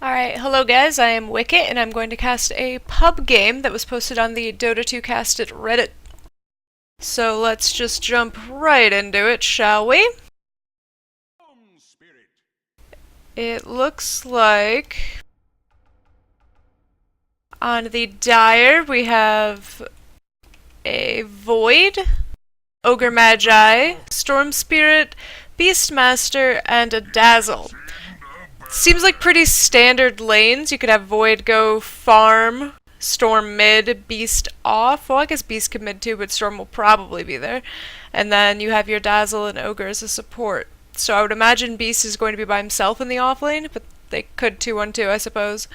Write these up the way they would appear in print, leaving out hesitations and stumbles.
Alright, hello guys, I am Wicket, and I'm going to cast a pub game that was posted on the Dota 2 cast at Reddit. So let's just jump right into it, shall we? It looks like on the Dire we have a Void, Ogre Magi, Storm Spirit, Beastmaster, and a Dazzle. Seems like pretty standard lanes. You could have Void go farm, Storm mid, Beast off. Well, I guess Beast could mid too, but Storm will probably be there. And then you have your Dazzle and Ogre as a support. So I would imagine Beast is going to be by himself in the off lane, but they could 2-1-2, I suppose.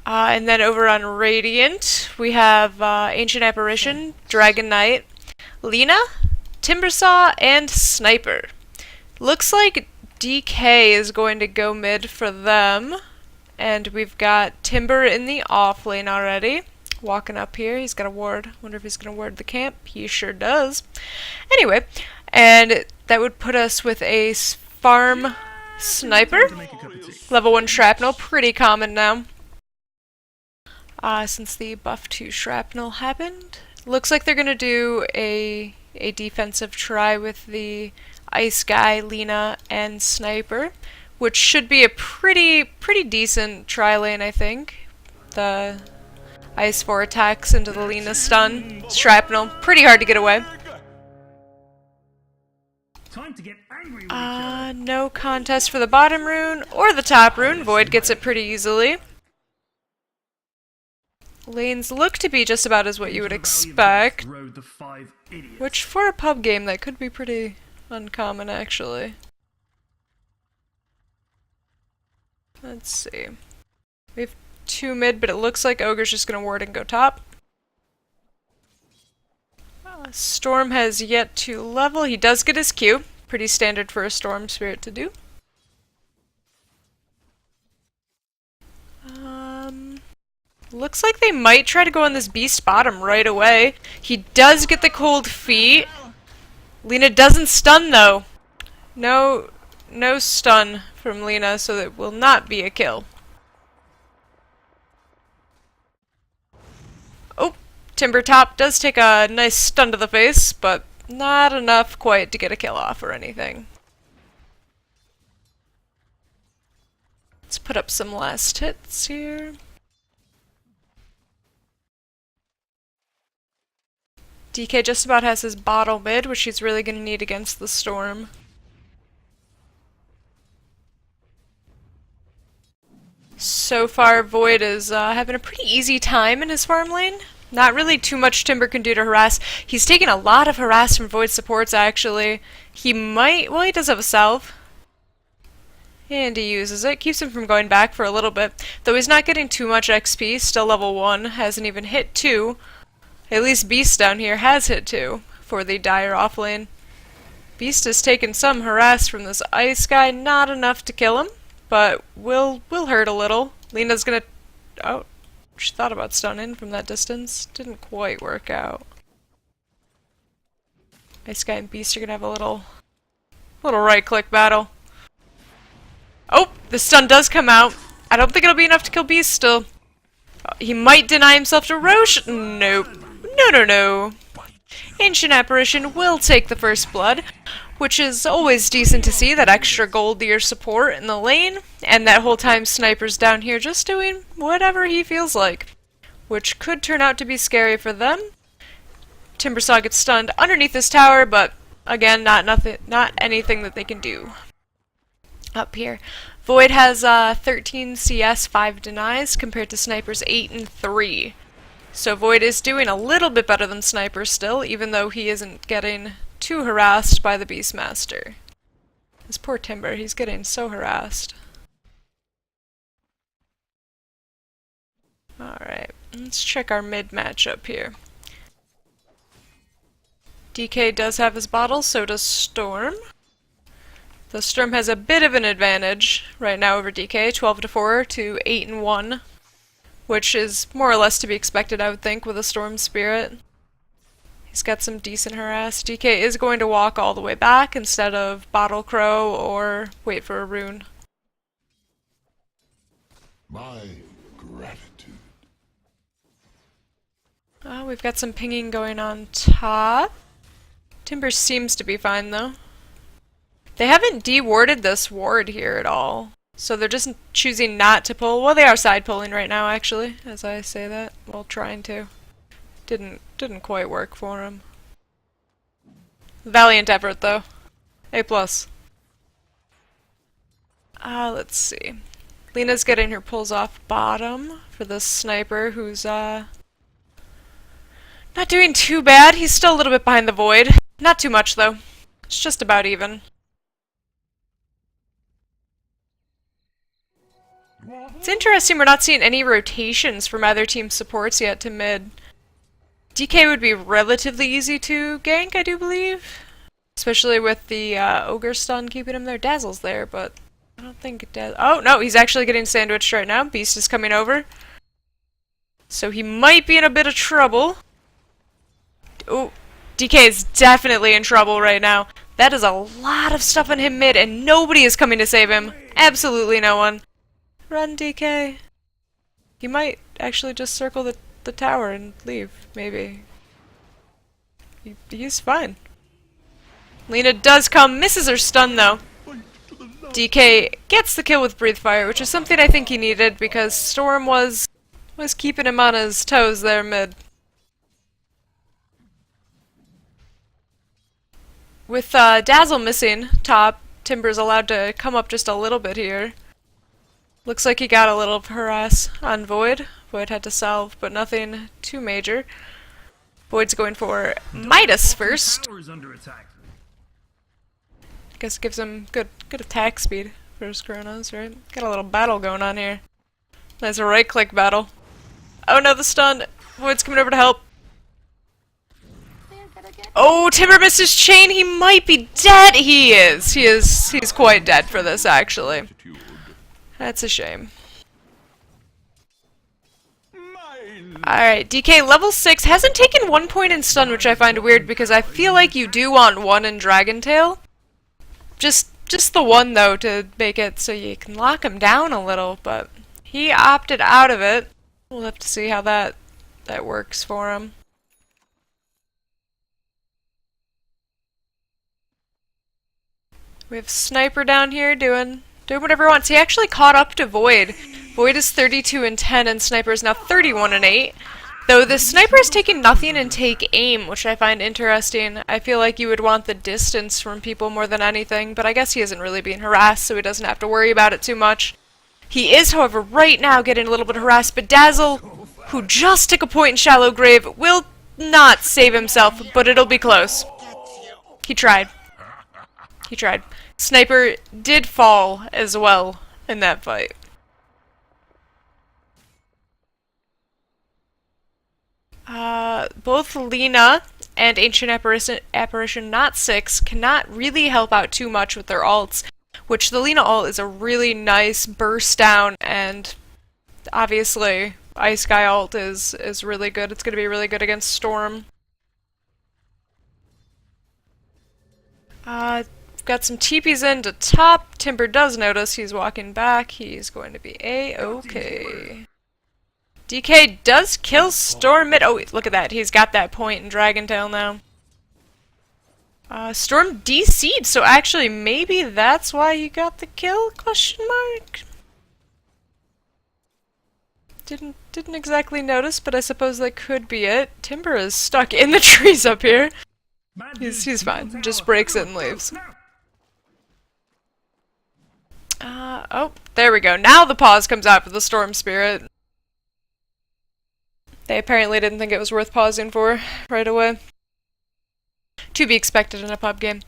And then over on Radiant, we have Ancient Apparition, Dragon Knight, Lina, Timbersaw, and Sniper. Looks like DK is going to go mid for them. And we've got Timber in the off lane already. Walking up here. He's got a ward. Wonder if he's going to ward the camp. He sure does. Anyway, and that would put us with a farm Sniper. Level 1 Shrapnel. Pretty common now. Since the buff to Shrapnel happened. Looks like they're going to do a defensive try with the Ice Guy, Lina, and Sniper, which should be a pretty decent try lane, I think. The Ice 4 attacks into the Lina stun. Shrapnel, pretty hard to get away. No contest for the bottom rune or the top rune. Void gets it pretty easily. Lanes look to be just about as what you would expect, which for a pub game that could be pretty uncommon, actually. Let's see. We have 2 mid, but it looks like Ogre's just gonna ward and go top. Storm has yet to level. He does get his Q. Pretty standard for a Storm Spirit to do. Looks like they might try to go on this Beast bottom right away. He does get the cold feet. Lina doesn't stun though. No stun from Lina, so that will not be a kill. Oh, Timber top does take a nice stun to the face, but not enough quite to get a kill off or anything. Let's put up some last hits here. DK just about has his bottle mid, which he's really going to need against the Storm. So far, Void is having a pretty easy time in his farm lane. Not really too much Timber can do to harass. He's taking a lot of harass from Void supports, actually. He might... well, he does have a salve. And he uses it. Keeps him from going back for a little bit. Though he's not getting too much XP. Still level 1. Hasn't even hit 2. At least Beast down here has hit 2 for the Dire off lane. Beast has taken some harass from this Ice Guy. Not enough to kill him, but will hurt a little. Lina's gonna... oh, she thought about stunning from that distance. Didn't quite work out. Ice Guy and Beast are gonna have a little right-click battle. Oh, the stun does come out. I don't think it'll be enough to kill Beast still. He might deny himself to Roche. Nope. No. Ancient Apparition will take the first blood, which is always decent to see, that extra gold to your support in the lane, and that whole time Sniper's down here just doing whatever he feels like, which could turn out to be scary for them. Timbersaw gets stunned underneath this tower, but again, not anything that they can do. Up here. Void has 13 CS, 5 denies, compared to Sniper's 8 and 3. So Void is doing a little bit better than Sniper still, even though he isn't getting too harassed by the Beastmaster. This poor Timber, he's getting so harassed. Alright, let's check our mid matchup here. DK does have his bottle, so does Storm. The Storm has a bit of an advantage right now over DK, 12-4 to 8-1, which is more or less to be expected, I would think, with a Storm Spirit. He's got some decent harass. DK is going to walk all the way back instead of Bottle Crow or wait for a rune. My gratitude. We've got some pinging going on top. Timber seems to be fine, though. They haven't de-warded this ward here at all. So they're just choosing not to pull. Well, they are side pulling right now, actually, as I say that. Well, trying to. Didn't quite work for them. Valiant effort, though. A+. Let's see. Lena's getting her pulls off bottom for this sniper who's, not doing too bad. He's still a little bit behind the void. Not too much, though. It's just about even. It's interesting we're not seeing any rotations from either team's supports yet to mid. DK would be relatively easy to gank, I do believe. Especially with the Ogre stun keeping him there. Dazzle's there, but I don't think oh, no, he's actually getting sandwiched right now. Beast is coming over. So he might be in a bit of trouble. Oh, DK is definitely in trouble right now. That is a lot of stuff on him mid, and nobody is coming to save him. Absolutely no one. Run, DK. He might actually just circle the tower and leave, maybe. He's fine. Lena does come, misses her stun though. DK gets the kill with Breathe Fire, which is something I think he needed because Storm was keeping him on his toes there mid. With Dazzle missing top, Timber's allowed to come up just a little bit here. Looks like he got a little harass on Void. Void had to salve, but nothing too major. Void's going for Midas first. Guess it gives him good attack speed for his Chronos, right? Got a little battle going on here. Nice right-click battle. Oh no, the stun! Void's coming over to help. Oh, Timber missed his chain! He might be dead! He is! He's quite dead for this, actually. That's a shame. Alright, DK level 6 hasn't taken 1 point in stun, which I find weird because I feel like you do want 1 in Dragon Tail. Just the 1 though to make it so you can lock him down a little, but he opted out of it. We'll have to see how that works for him. We have Sniper down here doing whatever he wants. He actually caught up to Void. Void is 32 and 10 and Sniper is now 31 and 8. Though the Sniper is taking nothing and take aim, which I find interesting. I feel like you would want the distance from people more than anything, but I guess he isn't really being harassed, so he doesn't have to worry about it too much. He is, however, right now getting a little bit harassed, but Dazzle, who just took a point in Shallow Grave, will not save himself, but it'll be close. He tried. He tried. Sniper did fall as well in that fight. Both Lena and Ancient Apparition Not 6 cannot really help out too much with their ults, which the Lena ult is a really nice burst down, and obviously Ice Guy ult is really good. It's going to be really good against Storm. Got some TPs into top. Timber does notice he's walking back. He's going to be A-okay. DK does kill Storm mid. Oh, look at that. He's got that point in Dragon Tail now. Storm DC'd, so actually maybe that's why he got the kill? Question mark. Didn't exactly notice, but I suppose that could be it. Timber is stuck in the trees up here. He's fine. Just breaks it and leaves. Oh, there we go. Now the pause comes out for the Storm Spirit. They apparently didn't think it was worth pausing for right away. To be expected in a pub game.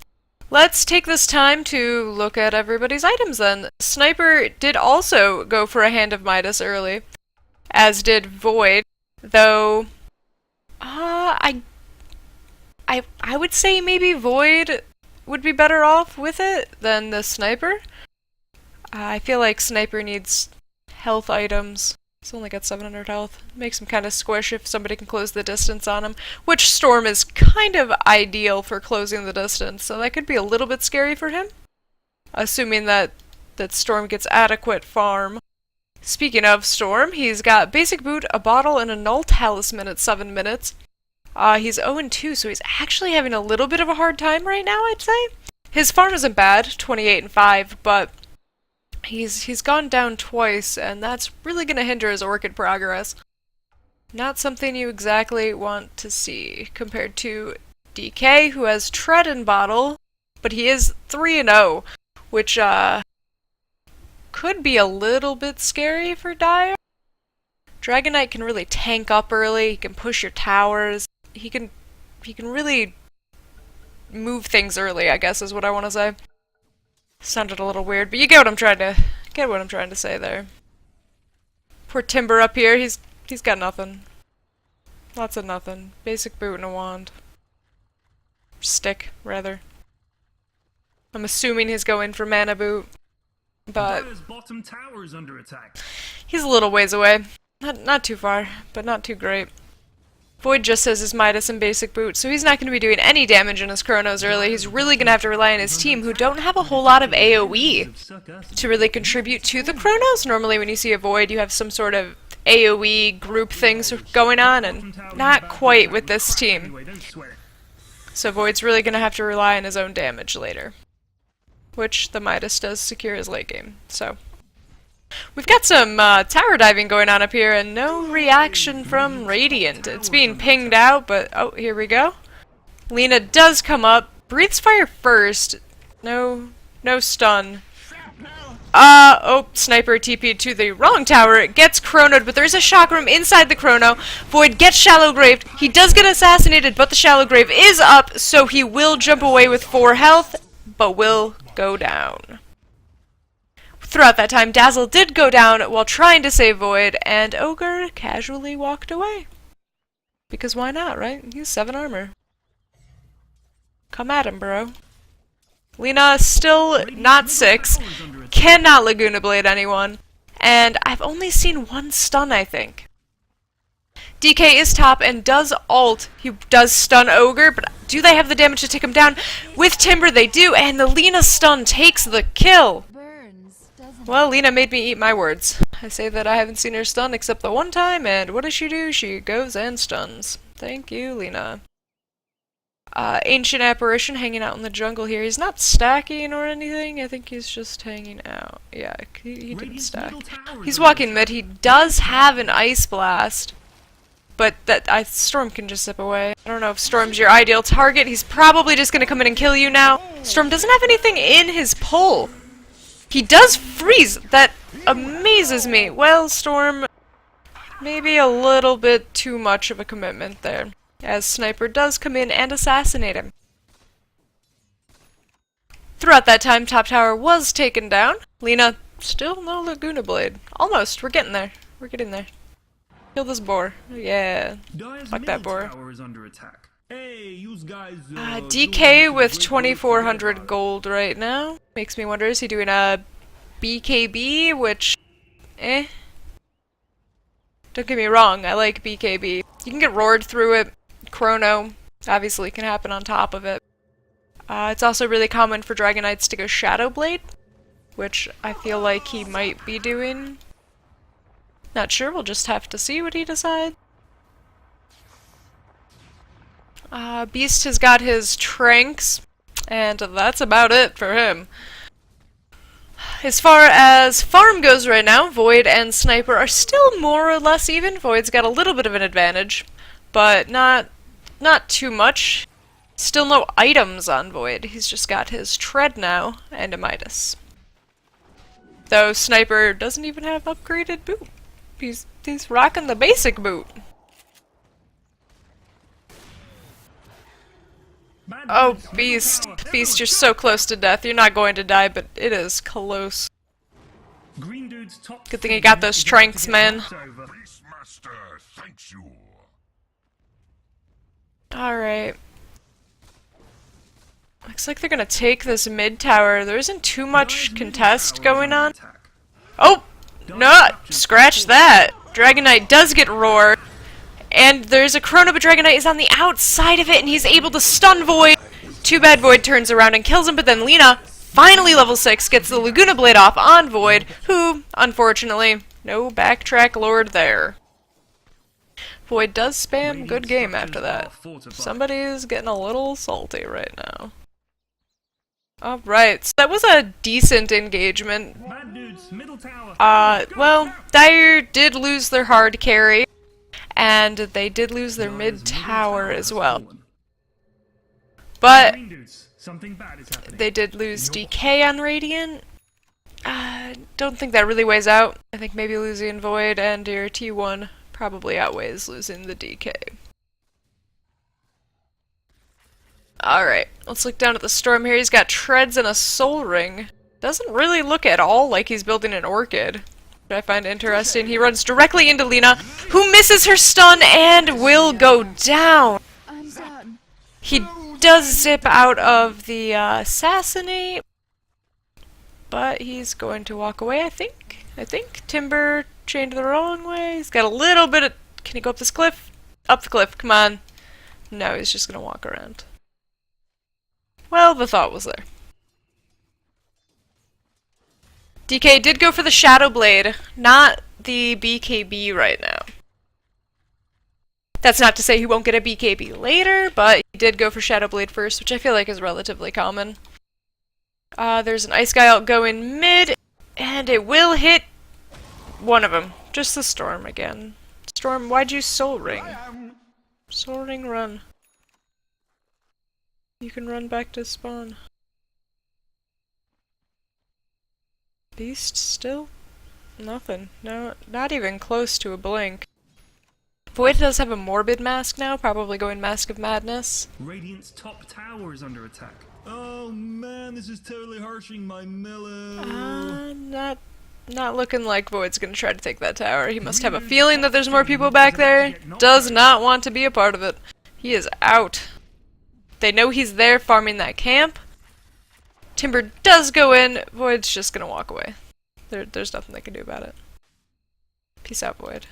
Let's take this time to look at everybody's items then. Sniper did also go for a Hand of Midas early, as did Void, though I would say maybe Void would be better off with it than the Sniper. I feel like Sniper needs health items. He's only got 700 health. Makes him kind of squish if somebody can close the distance on him, which Storm is kind of ideal for closing the distance, so that could be a little bit scary for him. Assuming that Storm gets adequate farm. Speaking of Storm, he's got Basic Boot, a bottle, and a Null Talisman at 7 minutes. He's 0-2, so he's actually having a little bit of a hard time right now, I'd say. His farm isn't bad, 28-5, but he's gone down twice, and that's really going to hinder his Orchid progress. Not something you exactly want to see, compared to DK, who has Tread and Bottle, but he is 3-0, which could be a little bit scary for Dire. Dragonite can really tank up early, he can push your towers, he can really move things early, I guess is what I want to say. Sounded a little weird, but you get what I'm trying to say there. Poor Timber up here, he's got nothing. Lots of nothing. Basic Boot and a wand. Stick, rather. I'm assuming he's going for Mana Boot, but Dire's bottom tower is under attack. he's a little ways away. Not too far, but not too great. Void just says his Midas and Basic Boot, so he's not going to be doing any damage in his Chronos early. He's really going to have to rely on his team, who don't have a whole lot of AoE to really contribute to the Chronos. Normally when you see a Void, you have some sort of AoE group things going on, and not quite with this team. So Void's really going to have to rely on his own damage later, which the Midas does secure his late game. So we've got some tower diving going on up here, and no reaction from Radiant. It's being pinged out, but oh, here we go. Lina does come up, breathes fire first. No stun. Oh, Sniper TP'd to the wrong tower. It gets chronoed, but there's a shock room inside the chrono. Void gets shallow graved. He does get assassinated, but the shallow grave is up, so he will jump away with 4 health, but will go down. Throughout that time, Dazzle did go down while trying to save Void, and Ogre casually walked away. Because why not, right? He's 7 armor. Come at him, bro. Lina still not 6, cannot Laguna Blade anyone, and I've only seen 1 stun, I think. DK is top and does ult. He does stun Ogre, but do they have the damage to take him down? With Timber they do, and the Lina stun takes the kill. Well, Lina made me eat my words. I say that I haven't seen her stun except the one time, and what does she do? She goes and stuns. Thank you, Lina. Ancient Apparition hanging out in the jungle here. He's not stacking or anything. I think he's just hanging out. Yeah, he didn't stack. He's walking mid. He does have an Ice Blast, but that Storm can just zip away. I don't know if Storm's your ideal target. He's probably just going to come in and kill you now. Storm doesn't have anything in his pull. He does freeze! That amazes me. Well, Storm, maybe a little bit too much of a commitment there, as Sniper does come in and assassinate him. Throughout that time, top tower was taken down. Lina, still no Laguna Blade. Almost, we're getting there. We're getting there. Kill this boar. Yeah. Fuck that boar. DK with 2,400 gold right now. Makes me wonder, is he doing a BKB, which, Don't get me wrong, I like BKB. You can get roared through it. Chrono, obviously, can happen on top of it. It's also really common for Dragonites to go Shadow Blade, which I feel like he might be doing. Not sure, we'll just have to see what he decides. Beast has got his Tranks, and that's about it for him. As far as farm goes right now, Void and Sniper are still more or less even. Void's got a little bit of an advantage, but not too much. Still no items on Void. He's just got his Tread now, and a Midas. Though Sniper doesn't even have upgraded boot. He's rocking the basic boot. Oh, Beast. Beast, you're so close to death. You're not going to die, but it is close. Good thing you got those Tranks, man. Beastmaster thanks you. Alright. Looks like they're gonna take this mid tower. There isn't too much contest going on. Oh! No! Scratch that! Dragonite does get roared. And there's a Chrono, but Dragonite is on the outside of it, and he's able to stun Void. Too bad Void turns around and kills him, but then Lina, finally level 6, gets the Laguna Blade off on Void, who, unfortunately, No backtrack lord there. Void does spam good game after that. Somebody's getting a little salty right now. Alright, so that was a decent engagement. Bad dudes, middle tower. Well, Dire did lose their hard carry, and they did lose their mid tower as well. But Green dudes, something bad is happening. they did lose DK on Radiant. Don't think that really weighs out. I think maybe losing Void and your T1 probably outweighs losing the DK. Alright, let's look down at the Storm here. He's got Treads and a Soul Ring. Doesn't really look at all like he's building an Orchid, which I find interesting. He runs directly into Lina, who misses her stun and will go down. I'm done. He does zip out of the Assassinate, but he's going to walk away, I think. Timber chained the wrong way. He's got a little bit of... Can he go up this cliff? Up the cliff, come on. No, he's just gonna walk around. Well, the thought was there. DK did go for the Shadow Blade, not the BKB right now. That's not to say he won't get a BKB later, but he did go for Shadow Blade first, which I feel like is relatively common. There's an Ice Guy out going mid, and it will hit one of them. Just the Storm again. Storm, why'd you Soul Ring? Soul Ring, run. You can run back to spawn. Beast still? Nothing. No, not even close to a blink. Void does have a Morbid Mask now, probably going Mask of Madness. Radiant's top tower is under attack. Oh man, this is totally harshing my mellow. Not looking like Void's gonna try to take that tower. He must have a feeling that there's more people back there. Does not want to be a part of it. He is out. They know he's there farming that camp. Timber does go in. Void's just gonna walk away. There's nothing they can do about it. Peace out, Void.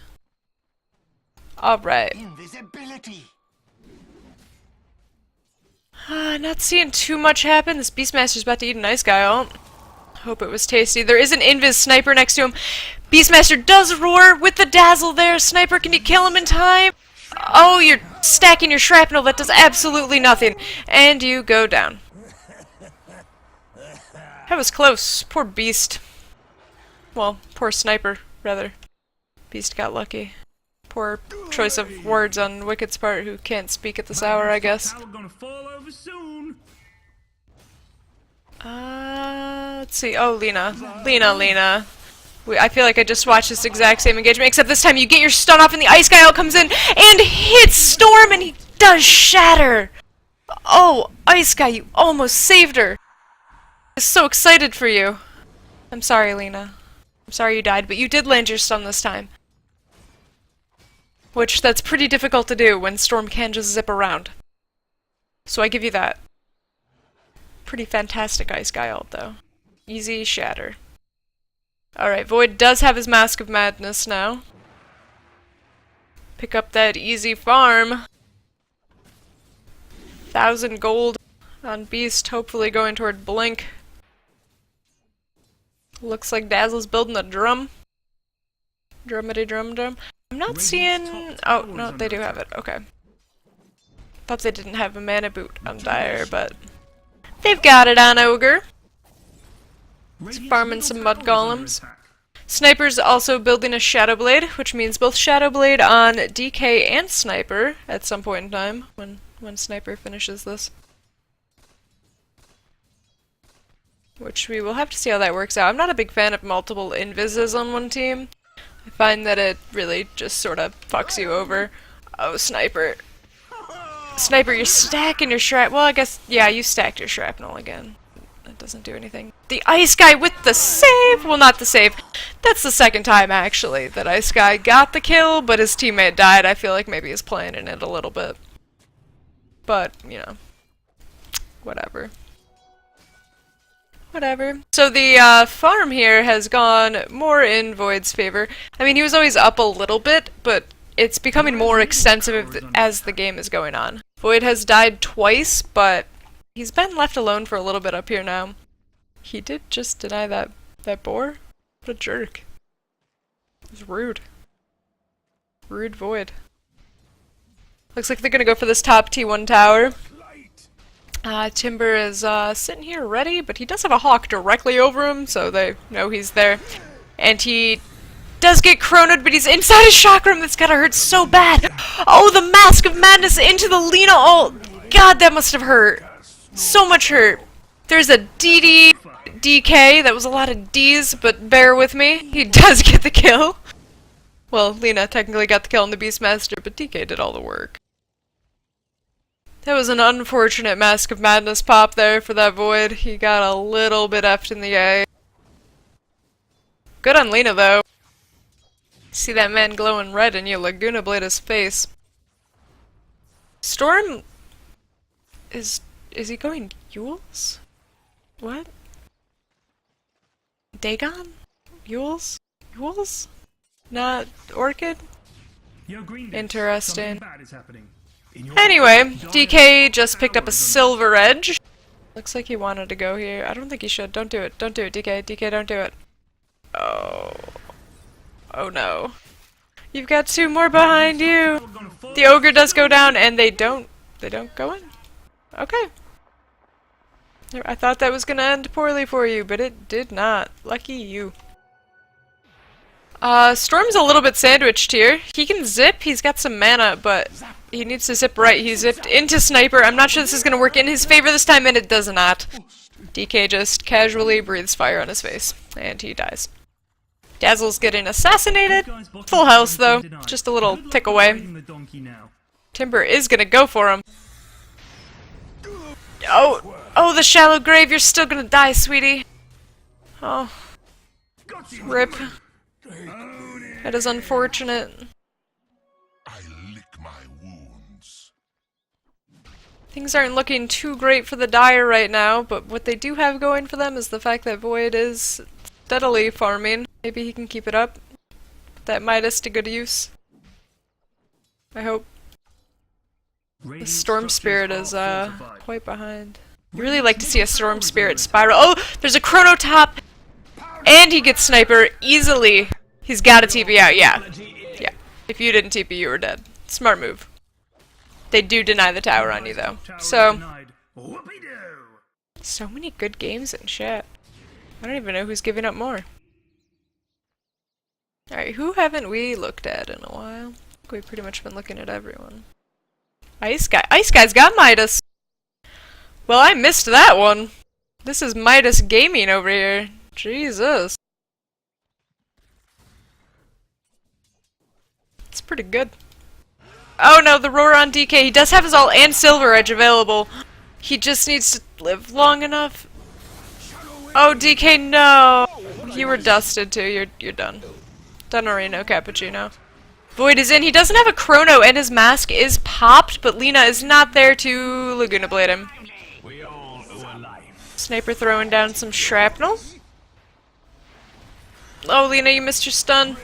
Alright. Invisibility. Not seeing too much happen. This Beastmaster's about to eat an Ice Guy out. Hope it was tasty. There is an Invis Sniper next to him. Beastmaster does roar with the Dazzle there. Sniper, can you kill him in time? Oh, you're stacking your shrapnel. That does absolutely nothing. And you go down. That was close. Poor Beast. Well, poor Sniper, rather. Beast got lucky. Poor choice of words on Wicked's part, who can't speak at this hour, I guess. Tower gonna fall over soon. Let's see. Oh, Lina. Lina. I feel like I just watched this exact same engagement, except this time you get your stun off and the Ice Guy out comes in and hits Storm and he does shatter! Oh, Ice Guy, you almost saved her! I'm so excited for you. I'm sorry, Lina. I'm sorry you died, but you did land your stun this time. Which, that's pretty difficult to do when Storm can just zip around. So I give you that. Pretty fantastic Ice Guy ult, though. Easy shatter. Alright, Void does have his Mask of Madness now. Pick up that easy farm. 1,000 gold on Beast, hopefully going toward Blink. Looks like Dazzle's building a drum. Drummity drum. I'm not seeing... Oh, no, they do have it. Okay. Thought they didn't have a mana boot on Dire, but... They've got it on Ogre. He's farming some mud golems. Sniper's also building a Shadow Blade, which means both Shadow Blade on DK and Sniper at some point in time, when Sniper finishes this. Which we will have to see how that works out. I'm not a big fan of multiple invises on one team. I find that it really just sort of fucks you over. Oh, Sniper. Sniper, you're stacking your shrapnel. Well, I guess, yeah, you stacked your shrapnel again. That doesn't do anything. The Ice Guy with the save! Well, not the save. That's the second time, actually, that Ice Guy got the kill, but his teammate died. I feel like maybe he's playing in it a little bit. But, you know. Whatever. So the farm here has gone more in Void's favor. I mean, he was always up a little bit, but it's becoming more extensive as the game is going on. Void has died twice, but he's been left alone for a little bit up here now. He did just deny that boar? What a jerk. It was rude. Rude Void. Looks like they're gonna go for this top T1 tower. Timber is sitting here ready, but he does have a hawk directly over him, so they know he's there. And he does get chronoed, but he's inside a chakram. That's gotta hurt so bad. Oh, the Mask of Madness into the Lina ult. God, that must have hurt. So much hurt. There's a DD, DK. That was a lot of Ds, but bear with me. He does get the kill. Well, Lina technically got the kill on the Beastmaster, but DK did all the work. That was an unfortunate Mask of Madness pop there for that Void. He got a little bit effed in the eye. Good on Lina, though. See that man glowing red and you Laguna Blade his face. Storm... Is he going Yules? What? Dagon? Yules? Yules? Not Orchid? Yo, Green Bits, Interesting. something bad is happening. In your Anyway, top DK just picked up a towers Silver Edge. Looks like he wanted to go here. I don't think he should. Don't do it. Don't do it, DK. DK, don't do it. Oh. Oh no. You've got two more behind you. The Ogre does go down, and they don't go in. Okay. I thought that was gonna end poorly for you, but it did not. Lucky you. Storm's a little bit sandwiched here. He can zip, he's got some mana, but he needs to zip right. He zipped into Sniper. I'm not sure this is gonna work in his favor this time, and it does not. DK just casually breathes fire on his face, and he dies. Dazzle's getting assassinated. Full house, though. Just a little tick away. Timber is gonna go for him. Oh, the shallow grave, you're still gonna die, sweetie. Oh. Rip. That is unfortunate. I lick my wounds. Things aren't looking too great for the Dire right now, but what they do have going for them is the fact that Void is steadily farming. Maybe he can keep it up. Put that Midas to good use. I hope. The Storm Spirit is quite behind. You really like to see a Storm Spirit spiral. Oh, there's a Chrono Top! And he gets Sniper easily. He's got a TP out, yeah. Yeah. If you didn't TP, you were dead. Smart move. They do deny the tower on you, though. So many good games in chat. I don't even know who's giving up more. Alright, who haven't we looked at in a while? I think we've pretty much been looking at everyone. Ice Guy. Ice Guy's got Midas! Well, I missed that one. This is Midas Gaming over here. Jesus. It's pretty good. Oh no, the roar on DK. He does have his ult and Silver Edge available. He just needs to live long enough. Oh, DK, no! You were dusted too. You're done. Done already, no Cappuccino. Void is in. He doesn't have a Chrono and his mask is popped, but Lina is not there to Laguna Blade him. Sniper throwing down some shrapnel. Oh, Lina, you missed your stun.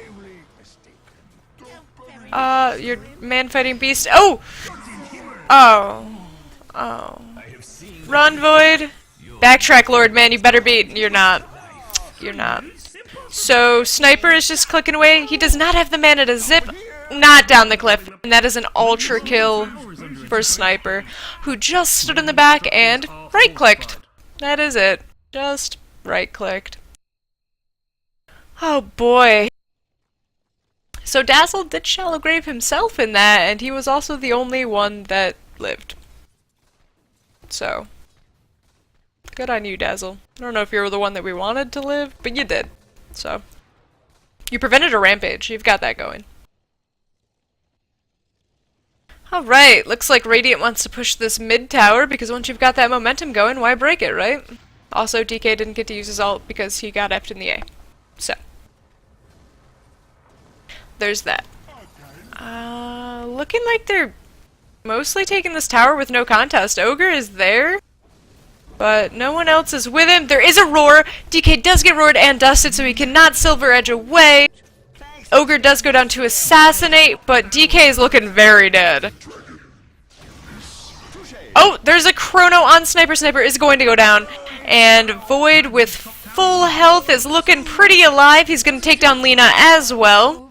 Your man fighting beast. Oh! Oh. Oh. Run, Void. Backtrack, Lord, man, you better be. You're not. You're not. So, Sniper is just clicking away. He does not have the mana to zip. Not down the cliff. And that is an ultra kill for Sniper, who just stood in the back and right-clicked. That is it. Just right-clicked. Oh boy. So Dazzle did Shallow Grave himself in that, and he was also the only one that lived. So, good on you, Dazzle. I don't know if you were the one that we wanted to live, but you did. So, you prevented a rampage. You've got that going. Alright, looks like Radiant wants to push this mid tower, because once you've got that momentum going, why break it, right? Also, DK didn't get to use his ult because he got effed in the A. So, there's that. Looking like they're mostly taking this tower with no contest. Ogre is there, but no one else is with him. There is a roar. DK does get roared and dusted, so he cannot Silver Edge away. Ogre does go down to assassinate, but DK is looking very dead. Oh, there's a Chrono on Sniper. Sniper is going to go down, and Void with full health, is looking pretty alive. He's going to take down Lena as well.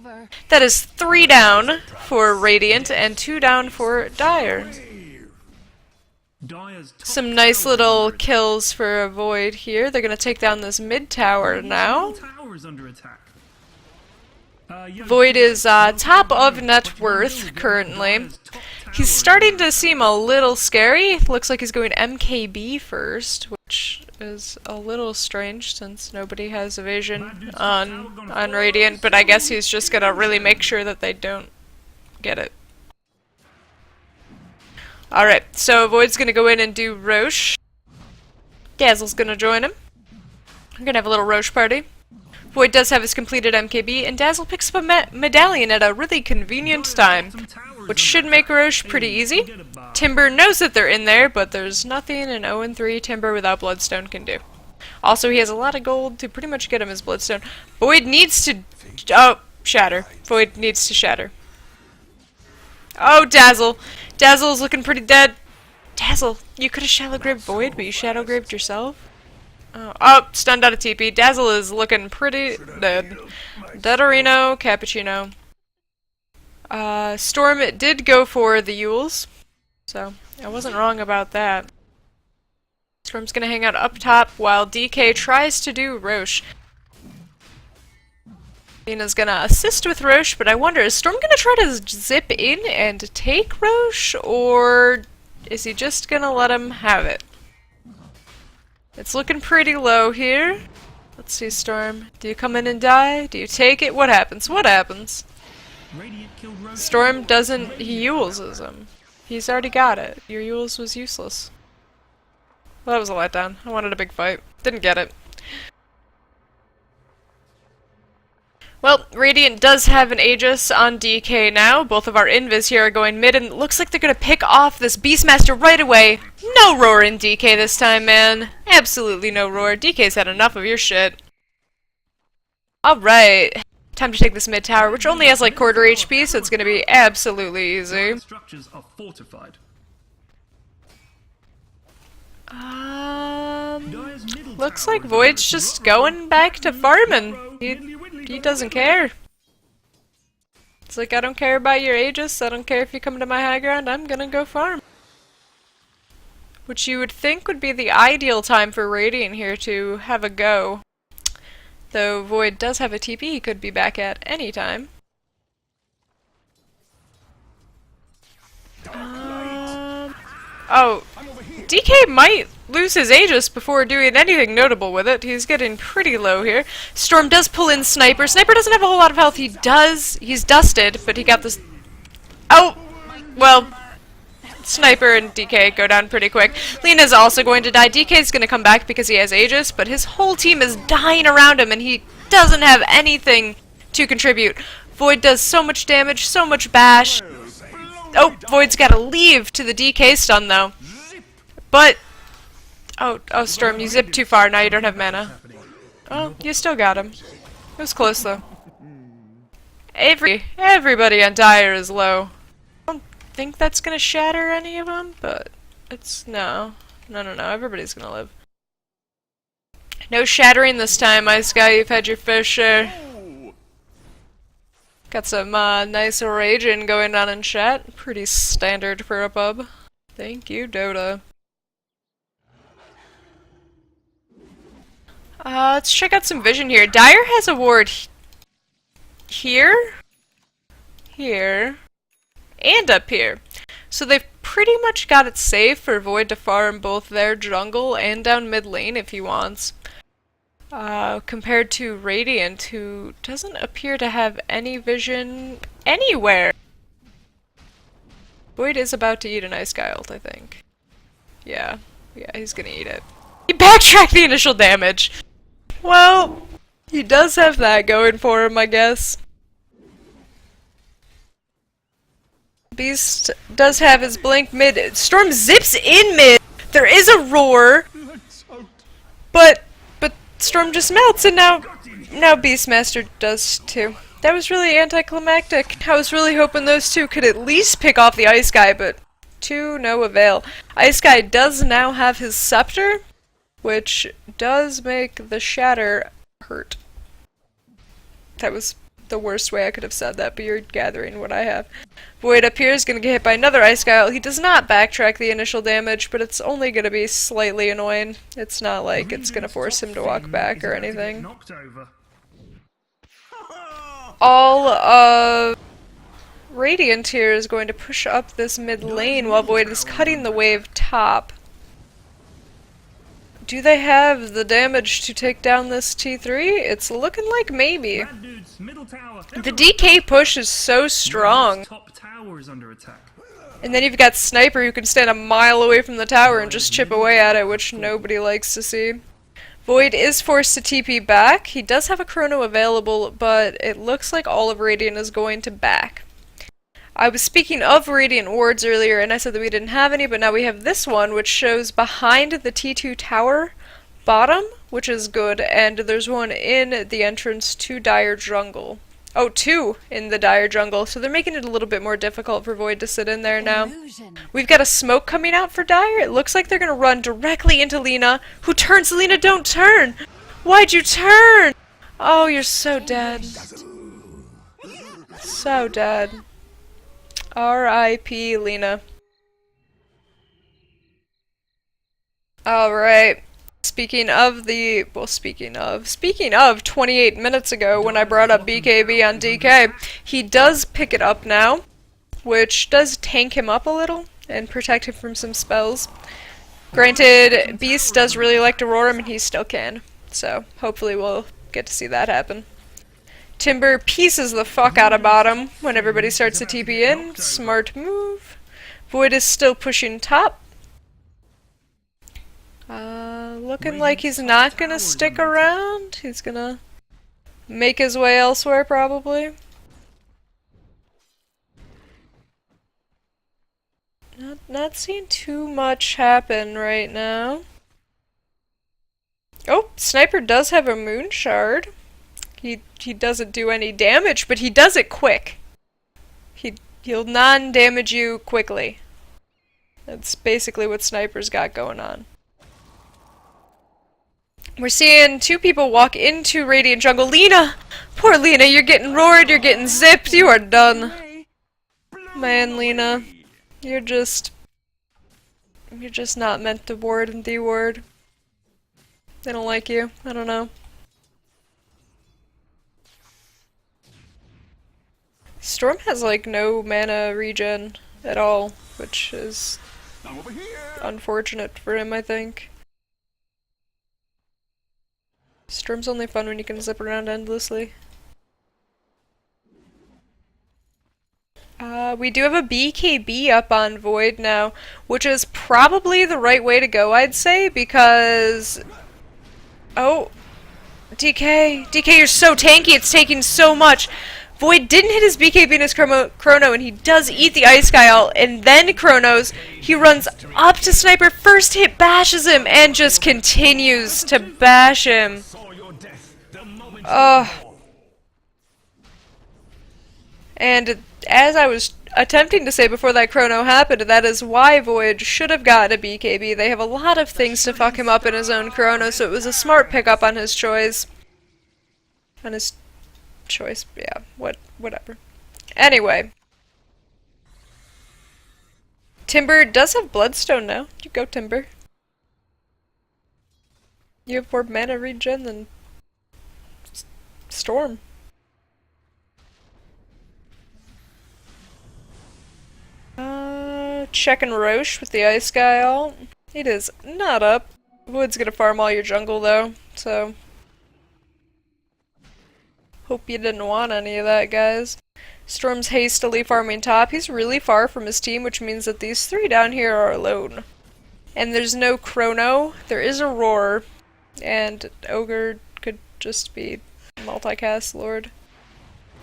That is 3 down for Radiant and 2 down for Dire. Dire's top Some nice tower is little under kills for Void here. They're going to take down this mid tower attack. now. Tower is under attack. Void is top of net worth currently. He's starting to seem a little scary. Looks like he's going MKB first, which is a little strange since nobody has evasion on Radiant, but I guess he's just gonna really make sure that they don't get it. Alright, so Void's gonna go in and do Roche. Dazzle's gonna join him. We're gonna have a little Roche party. Void does have his completed MKB, and Dazzle picks up a medallion at a really convenient time, which should make Roche pretty easy. Timber knows that they're in there, but there's nothing an 0-3 Timber without Bloodstone can do. Also, he has a lot of gold to pretty much get him his Bloodstone. Void needs to... Oh, shatter. Void needs to shatter. Oh, Dazzle. Dazzle's looking pretty dead. Dazzle, you could have Shadow Graved Void, but you Shadow Graved yourself? Oh, stunned out of TP. Dazzle is looking pretty dead. Deaderino, Cappuccino. Storm did go for the Yules, so I wasn't wrong about that. Storm's gonna hang out up top while DK tries to do Roche. Lena's gonna assist with Roche, but I wonder, is Storm gonna try to zip in and take Roche, or is he just gonna let him have it? It's looking pretty low here. Let's see, Storm. Do you come in and die? Do you take it? What happens? What happens? Storm doesn't... He Yules him. He's already got it. Your Yules was useless. Well, that was a letdown. I wanted a big fight. Didn't get it. Well, Radiant does have an Aegis on DK now. Both of our Invis here are going mid, and it looks like they're gonna pick off this Beastmaster right away. No roar in DK this time, man. Absolutely no roar. DK's had enough of your shit. Alright. Time to take this mid tower, which only has like quarter HP, so it's gonna be absolutely easy. structures are fortified. Looks like Void's just going back to farming. He doesn't care. It's like, I don't care about your Aegis, I don't care if you come to my high ground, I'm gonna go farm. Which you would think would be the ideal time for Radiant here to have a go. Though Void does have a TP he could be back at any time. Oh, DK might lose his Aegis before doing anything notable with it. He's getting pretty low here. Storm does pull in Sniper. Sniper doesn't have a whole lot of health. He does. He's dusted, but he got this... Oh! Well, Sniper and DK go down pretty quick. Lena's also going to die. DK's going to come back because he has Aegis, but his whole team is dying around him, and he doesn't have anything to contribute. Void does so much damage, so much bash. Oh, Void's got to leave to the DK stun, though. But... Oh, Storm, you zipped too far, now you don't have mana. Oh, you still got him. It was close, though. Everybody on Dire is low. I don't think that's gonna shatter any of them, but it's... No, everybody's gonna live. No shattering this time, Ice Guy, you've had your fair share. Got some nice raging going on in chat. Pretty standard for a pub. Thank you, Dota. Let's check out some vision here. Dire has a ward here, and up here. So they've pretty much got it safe for Void to farm both their jungle and down mid lane if he wants. Compared to Radiant, who doesn't appear to have any vision anywhere. Void is about to eat an Ice Guy ult, I think. Yeah, he's gonna eat it. He backtracked the initial damage! Well, he does have that going for him, I guess. Beast does have his blink mid. Storm zips in mid! There is a roar! But Storm just melts, and now Beastmaster does too. That was really anticlimactic. I was really hoping those two could at least pick off the Ice Guy, but to no avail. Ice Guy does now have his Scepter, which does make the shatter hurt. That was the worst way I could have said that, but you're gathering what I have. Void up here is going to get hit by another Ice Guile. He does not backtrack the initial damage, but it's only going to be slightly annoying. It's not like it's going to force him to walk back or anything. Knocked over. All of Radiant here is going to push up this mid lane while Void is cutting the wave top. Do they have the damage to take down this T3? It's looking like maybe. Bad dudes, middle tower. The DK push is so strong. Top tower is under attack. And then you've got Sniper who can stand a mile away from the tower and just chip away at it, which nobody likes to see. Void is forced to TP back. He does have a Chrono available, but it looks like all of Radiant is going to back. I was speaking of Radiant wards earlier, and I said that we didn't have any, but now we have this one, which shows behind the T2 tower bottom, which is good, and there's one in the entrance to Dire Jungle. Oh, two in the Dire Jungle, so they're making it a little bit more difficult for Void to sit in there now. We've got a smoke coming out for Dire. It looks like they're gonna run directly into Lina, who turns. Lina, don't turn! Why'd you turn? Oh, you're so dead. So dead. R.I.P. Lina. Alright. Speaking of 28 minutes ago when I brought up BKB on DK, he does pick it up now, which does tank him up a little and protect him from some spells. Granted, Beast does really like to roar him and he still can, so hopefully we'll get to see that happen. Timber pieces the fuck out of bottom when everybody starts to TP in. Smart move. Void is still pushing top. Looking like he's not gonna stick around. He's gonna make his way elsewhere, probably. Not seeing too much happen right now. Oh, Sniper does have a Moon Shard. He doesn't do any damage, but he does it quick. He'll non-damage you quickly. That's basically what Sniper's got going on. We're seeing two people walk into Radiant Jungle. Lina! Poor Lina, you're getting roared, you're getting zipped, you are done. Man, Lina. You're just not meant to ward and de-ward. They don't like you. I don't know. Storm has like no mana regen at all, which is unfortunate for him, I think. Storm's only fun when you can zip around endlessly. We do have a BKB up on Void now, which is probably the right way to go, I'd say, because... Oh! DK! DK, you're so tanky, it's taking so much! Void didn't hit his BKB in his Chrono, and he does eat the Ice Guile, and then Chronos. He runs up to Sniper, first hit bashes him, and just continues to bash him. And as I was attempting to say before that Chrono happened, that is why Void should have gotten a BKB. They have a lot of things to fuck him up in his own Chrono, so it was a smart pickup on his choice. On his choice, yeah, whatever. Anyway. Timber does have Bloodstone now. You go, Timber. You have more mana regen than Storm. Checking Roche with the Ice Guile. It is not up. Void's gonna farm all your jungle though, so... Hope you didn't want any of that, guys. Storm's hastily farming top. He's really far from his team, which means that these three down here are alone. And there's no Chrono. There is a Roar. And Ogre could just be multicast Lord.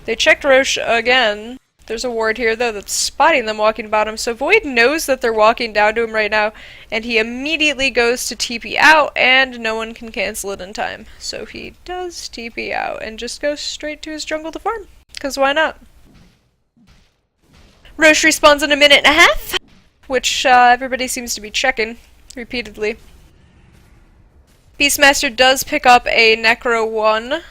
They checked Roche again. There's a ward here, though, that's spotting them walking bottom, so Void knows that they're walking down to him right now, and he immediately goes to TP out, and no one can cancel it in time. So he does TP out, and just goes straight to his jungle to farm. Because why not? Roche respawns in a minute and a half, which everybody seems to be checking repeatedly. Beastmaster does pick up a Necro 1.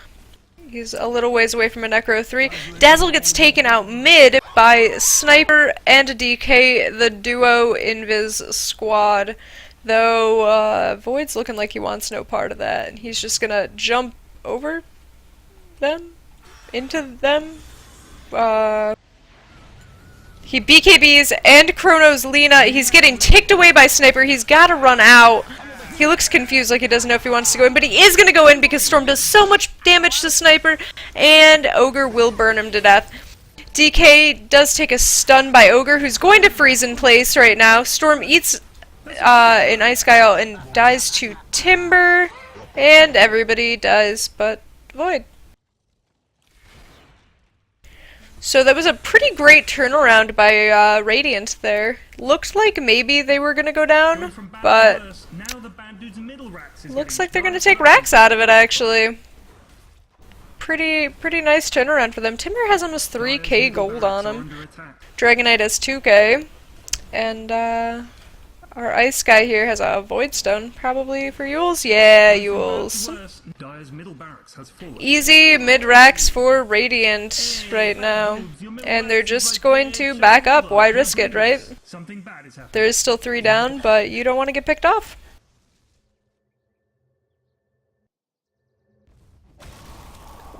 He's a little ways away from a Necro 3. Dazzle gets taken out mid by Sniper and a DK, the duo Invis squad. Though, Void's looking like he wants no part of that. He's just gonna jump over them? Into them? He BKBs and Chronos Lina. He's getting ticked away by Sniper. He's gotta run out. He looks confused, like he doesn't know if he wants to go in, but he is going to go in because Storm does so much damage to Sniper, and Ogre will burn him to death. DK does take a stun by Ogre, who's going to freeze in place right now. Storm eats an Ice Guy out and dies to Timber, and everybody dies but Void. So that was a pretty great turnaround by Radiant there. Looked like maybe they were going to go down, but looks like they're going to take Rax out of it, actually. Pretty nice turnaround for them. Timber has almost 3k gold on him. Dragonite has 2k. And our Ice Guy here has a Void Stone, probably for Yules. Yeah, Yules. Easy mid-racks for Radiant right now. And they're just going to back up. Why risk it, right? There is still 3 down, but you don't want to get picked off.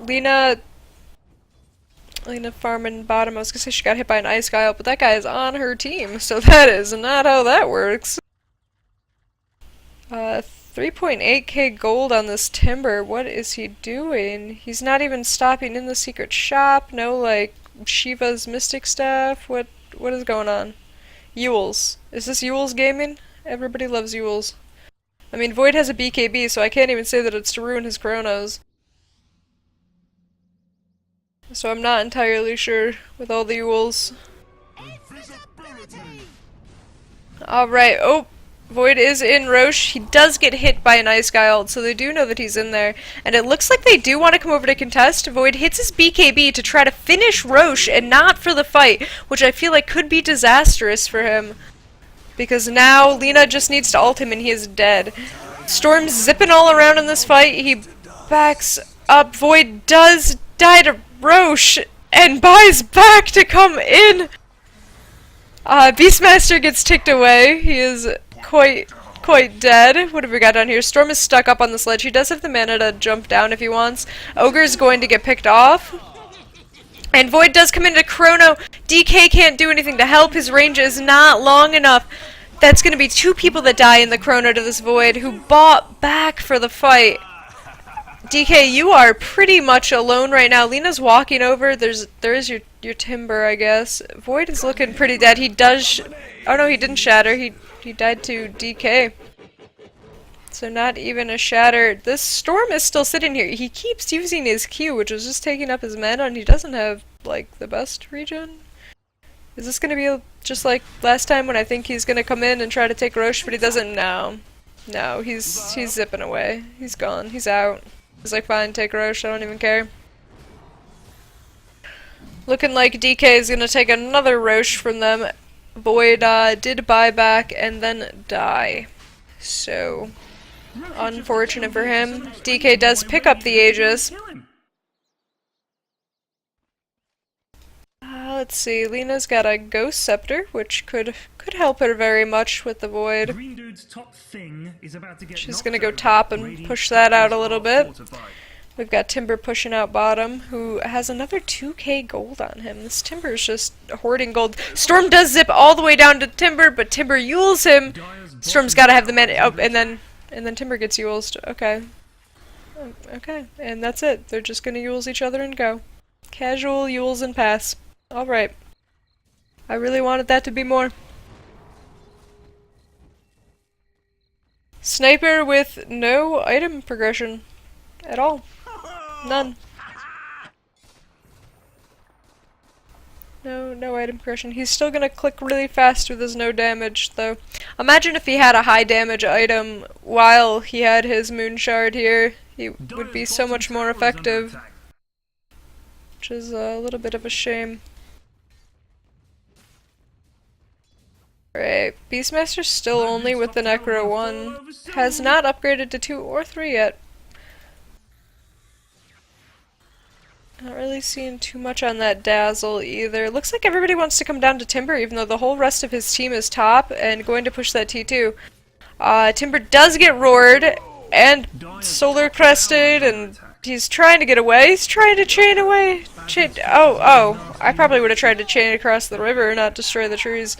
Lina farming bottom. I was gonna say she got hit by an Ice Guy, but that guy is on her team, so that is not how that works. 3.8k gold on this Timber. What is he doing? He's not even stopping in the secret shop. No, like, Shiva's Mystic Staff. What is going on? Yules. Is this Yules gaming? Everybody loves Yules. I mean, Void has a BKB, so I can't even say that it's to ruin his Chronos. So I'm not entirely sure with all the Yules. Alright, oh, Void is in Roche. He does get hit by an Ice Guy ult, so they do know that he's in there. And it looks like they do want to come over to contest. Void hits his BKB to try to finish Roche and not for the fight, which I feel like could be disastrous for him. Because now Lina just needs to ult him and he is dead. Storm's zipping all around in this fight. He backs up. Void does die to Roche and buys back to come in. Beastmaster gets ticked away. He is quite dead. What have we got down here? Storm is stuck up on the sledge. He does have the mana to jump down if he wants. Ogre's going to get picked off. And Void does come into Chrono. DK can't do anything to help. His range is not long enough. That's going to be 2 people that die in the Chrono to this Void who bought back for the fight. DK, you are pretty much alone right now. Lina's walking over. There is your Timber, I guess. Void is looking pretty dead. He does... oh no, he didn't shatter. He died to DK. So not even a shatter. This Storm is still sitting here. He keeps using his Q, which is just taking up his mana, and he doesn't have, like, the best regen. Is this gonna be just like last time when I think he's gonna come in and try to take Roche, but he doesn't? No. No, he's zipping away. He's gone. He's out. He's like, fine, take Roche, I don't even care. Looking like DK is gonna take another Roche from them. Void did buy back and then die. So, unfortunate for him. DK does pick up the Aegis. Let's see, Lina's got a Ghost Scepter, which could help her very much with the Void. She's gonna go top and push that out a little bit. We've got Timber pushing out bottom, who has another 2k gold on him. This Timber is just hoarding gold. Storm does zip all the way down to Timber, but Timber Yules him. Storm's gotta have the mana. Oh, and then Timber gets Yules. Okay. Okay, and that's it. They're just gonna Yules each other and go. Casual Yules and pass. Alright. I really wanted that to be more. Sniper with no item progression at all. None. No item progression. He's still gonna click really fast with his no damage, though. Imagine if he had a high damage item while he had his Moon Shard here. He would be so much more effective. Which is a little bit of a shame. Alright. Beastmaster's still only with the Necro 1. Has not upgraded to 2 or 3 yet. Not really seeing too much on that Dazzle either. Looks like everybody wants to come down to Timber, even though the whole rest of his team is top and going to push that T2. Timber does get roared and solar crested, and he's trying to get away. He's trying to chain away. Oh, I probably would have tried to chain across the river, not destroy the trees.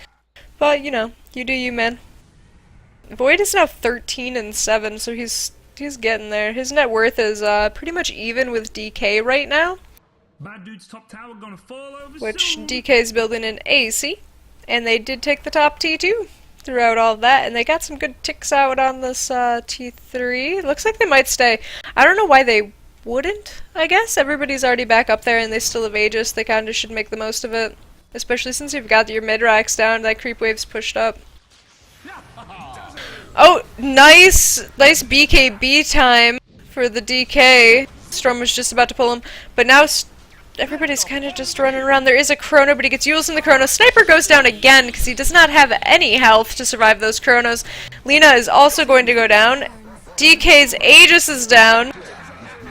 But, you know, you do you, man. Void is now 13-7, so he's getting there. His net worth is pretty much even with DK right now. Bad dude's top tower gonna fall over Which soon. DK's building in AC, and they did take the top T2 throughout all that, and they got some good ticks out on this T3. Looks like they might stay. I don't know why they wouldn't, I guess. Everybody's already back up there, and they still have Aegis. They kinda should make the most of it. Especially since you've got your mid-racks down, that creep wave's pushed up. Oh, nice BKB time for the DK. Storm was just about to pull him, but now everybody's kind of just running around. There is a Chrono, but he gets Yules in the Chrono. Sniper goes down again because he does not have any health to survive those Chronos. Lina is also going to go down. DK's Aegis is down.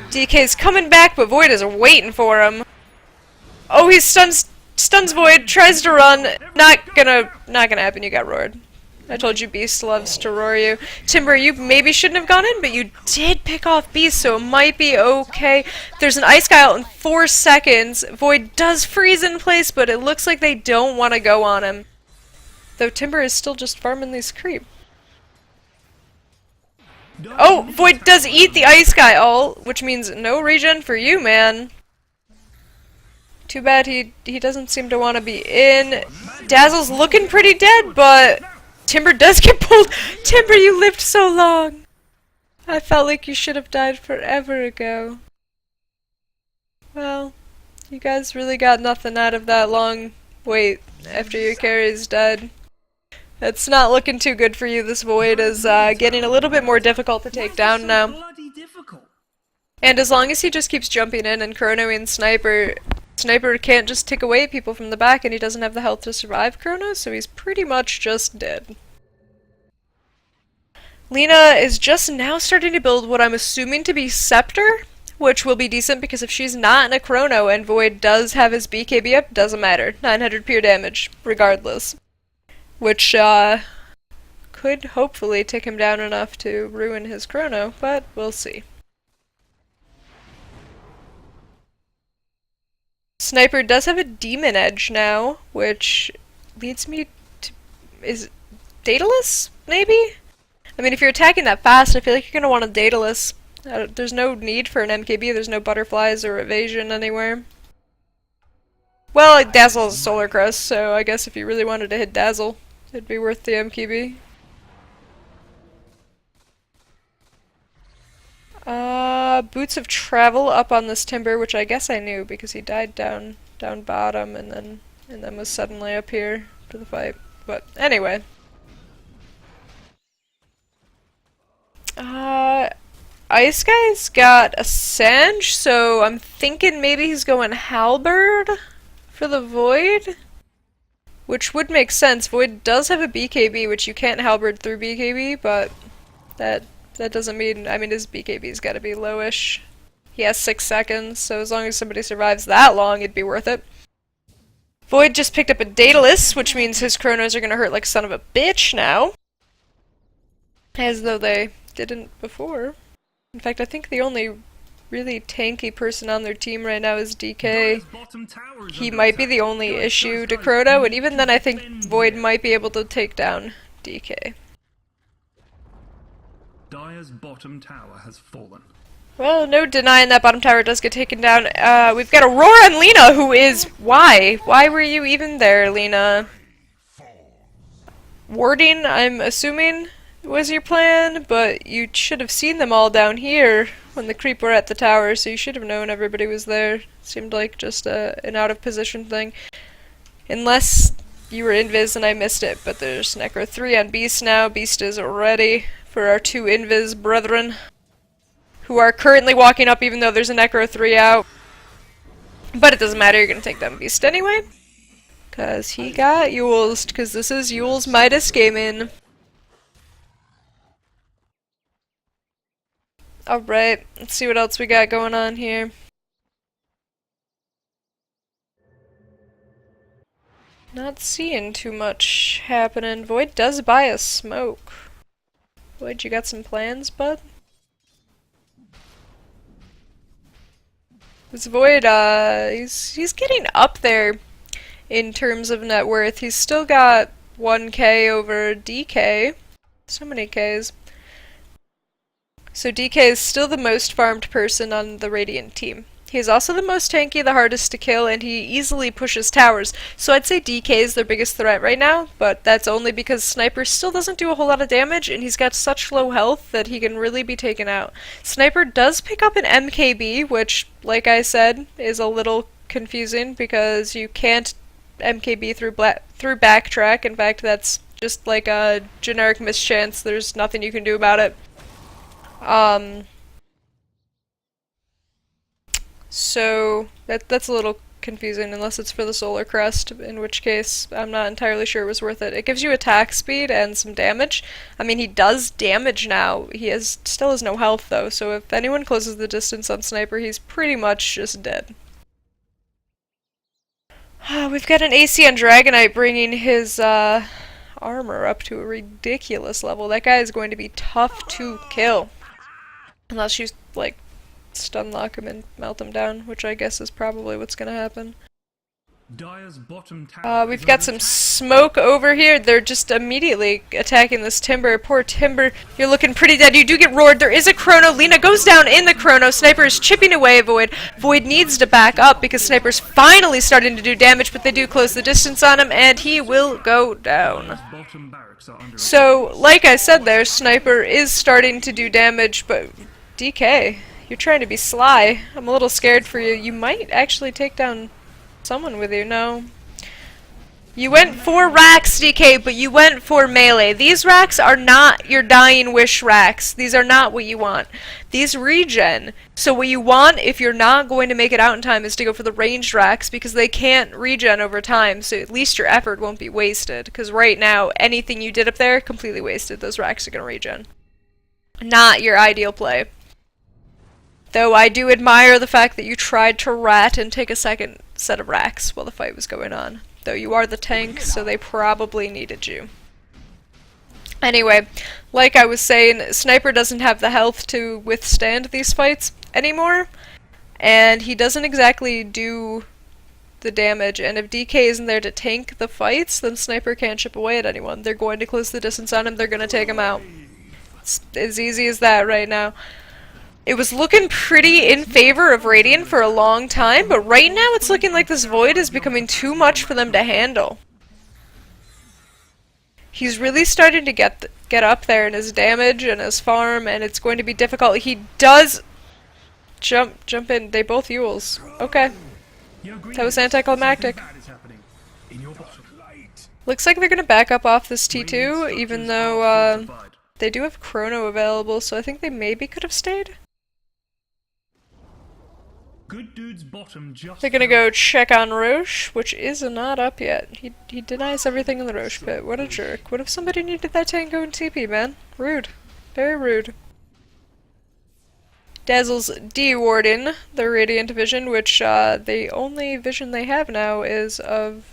DK's coming back, but Void is waiting for him. Oh, he stuns Void, tries to run. Not gonna happen. You got roared. I told you Beast loves to roar you. Timber, you maybe shouldn't have gone in, but you did pick off Beast, so it might be okay. There's an Ice Guy out in 4 seconds. Void does freeze in place, but it looks like they don't want to go on him. Though Timber is still just farming these creep. Oh, Void does eat the Ice Guy ult, which means no regen for you, man. Too bad he doesn't seem to want to be in. Dazzle's looking pretty dead, but Timber does get pulled. Timber, you lived so long. I felt like you should have died forever ago. Well, you guys really got nothing out of that long wait after your carry's dead. It's not looking too good for you. This Void is getting a little bit more difficult to take down now. Bloody difficult. And as long as he just keeps jumping in and chronoing Sniper can't just tick away people from the back, and he doesn't have the health to survive Chrono, so he's pretty much just dead. Lina is just now starting to build what I'm assuming to be Scepter, which will be decent because if she's not in a Chrono and Void does have his BKB up, doesn't matter. 900 pure damage, regardless. Which, could hopefully tick him down enough to ruin his Chrono, but we'll see. Sniper does have a Demon Edge now, which leads me to... is Daedalus, maybe? I mean, if you're attacking that fast, I feel like you're gonna want a Daedalus. There's no need for an MKB, there's no butterflies or evasion anywhere. Well, Dazzle is a Solar Crest, so I guess if you really wanted to hit Dazzle, it'd be worth the MKB. Boots of Travel up on this Timber, which I guess I knew because he died down bottom and then was suddenly up here for the fight. But anyway. Ice Guy's got a Sange, so I'm thinking maybe he's going Halberd for the Void. Which would make sense. Void does have a BKB, which you can't Halberd through BKB, but that doesn't mean, I mean, his BKB's gotta be lowish. He has 6 seconds, so as long as somebody survives that long, it'd be worth it. Void just picked up a Daedalus, which means his Chronos are gonna hurt like son of a bitch now. As though they didn't before. In fact, I think the only really tanky person on their team right now is DK. He might be the only issue to Chrono, and even then I think Void might be able to take down DK. Dire's bottom tower has fallen. Well, no denying that bottom tower does get taken down. We've got Aurora and Lina, who is... Why? Why were you even there, Lina? Warding, I'm assuming, was your plan, but you should have seen them all down here when the creep were at the tower, so you should have known everybody was there. Seemed like just an out-of-position thing. Unless you were invis and I missed it, but there's Necro 3 on Beast now. Beast is ready for our 2 invis brethren, who are currently walking up even though there's a Necro 3 out. But it doesn't matter, you're gonna take down Beast anyway, Cause he got Yule's, cause this is Yule's Midas Gaming. Alright, let's see what else we got going on here. Not seeing too much happening. Void does buy a smoke. Void, you got some plans, bud? This Void, he's getting up there in terms of net worth. He's still got 1k over DK. So many Ks. So DK is still the most farmed person on the Radiant team. He's also the most tanky, the hardest to kill, and he easily pushes towers. So I'd say DK is their biggest threat right now, but that's only because Sniper still doesn't do a whole lot of damage, and he's got such low health that he can really be taken out. Sniper does pick up an MKB, which, like I said, is a little confusing because you can't MKB through backtrack. In fact, that's just like a generic mischance. There's nothing you can do about it. So that's a little confusing unless it's for the Solar Crest, in which case I'm not entirely sure it was worth it. It gives you attack speed and some damage. I mean, he does damage now. He still has no health though, so if anyone closes the distance on Sniper, he's pretty much just dead. We've got an AC on Dragonite bringing his armor up to a ridiculous level. That guy is going to be tough to kill. Unless you, like, stun lock him and melt him down, which I guess is probably what's gonna happen. Dire's bottom tower We've got some smoke over here. They're just immediately attacking this Timber. Poor Timber, you're looking pretty dead. You do get roared. There is a Chrono. Lina goes down in the Chrono. Sniper is chipping away Void. Void needs to back up because Sniper's finally starting to do damage, but they do close the distance on him, and he will go down. bottom barracks are under So, like I said there, Sniper is starting to do damage, but DK, you're trying to be sly. I'm a little scared for you. You might actually take down someone with you. No. You went for racks, DK, but you went for melee. These racks are not your dying wish racks. These are not what you want. These regen. So what you want, if you're not going to make it out in time, is to go for the ranged racks, because they can't regen over time, so at least your effort won't be wasted. Because right now, anything you did up there, completely wasted. Those racks are going to regen. Not your ideal play. Though I do admire the fact that you tried to rat and take a second set of racks while the fight was going on. Though you are the tank, so they probably needed you. Anyway, like I was saying, Sniper doesn't have the health to withstand these fights anymore, and he doesn't exactly do the damage, and if DK isn't there to tank the fights, then Sniper can't chip away at anyone. They're going to close the distance on him, they're going to take him out. It's as easy as that right now. It was looking pretty in favor of Radiant for a long time, but right now it's looking like this Void is becoming too much for them to handle. He's really starting to get up there in his damage and his farm, and it's going to be difficult. He does jump in. They both Yules. Okay. That was anticlimactic. Looks like they're going to back up off this T2, even though they do have Chrono available, so I think they maybe could have stayed. Good dude's bottom just They're gonna go check on Roche, which is not up yet. He denies everything in the Roche pit. What a jerk. What if somebody needed that tank going TP, man? Rude. Very rude. Dazzle's de-warding the Radiant vision, which the only vision they have now is of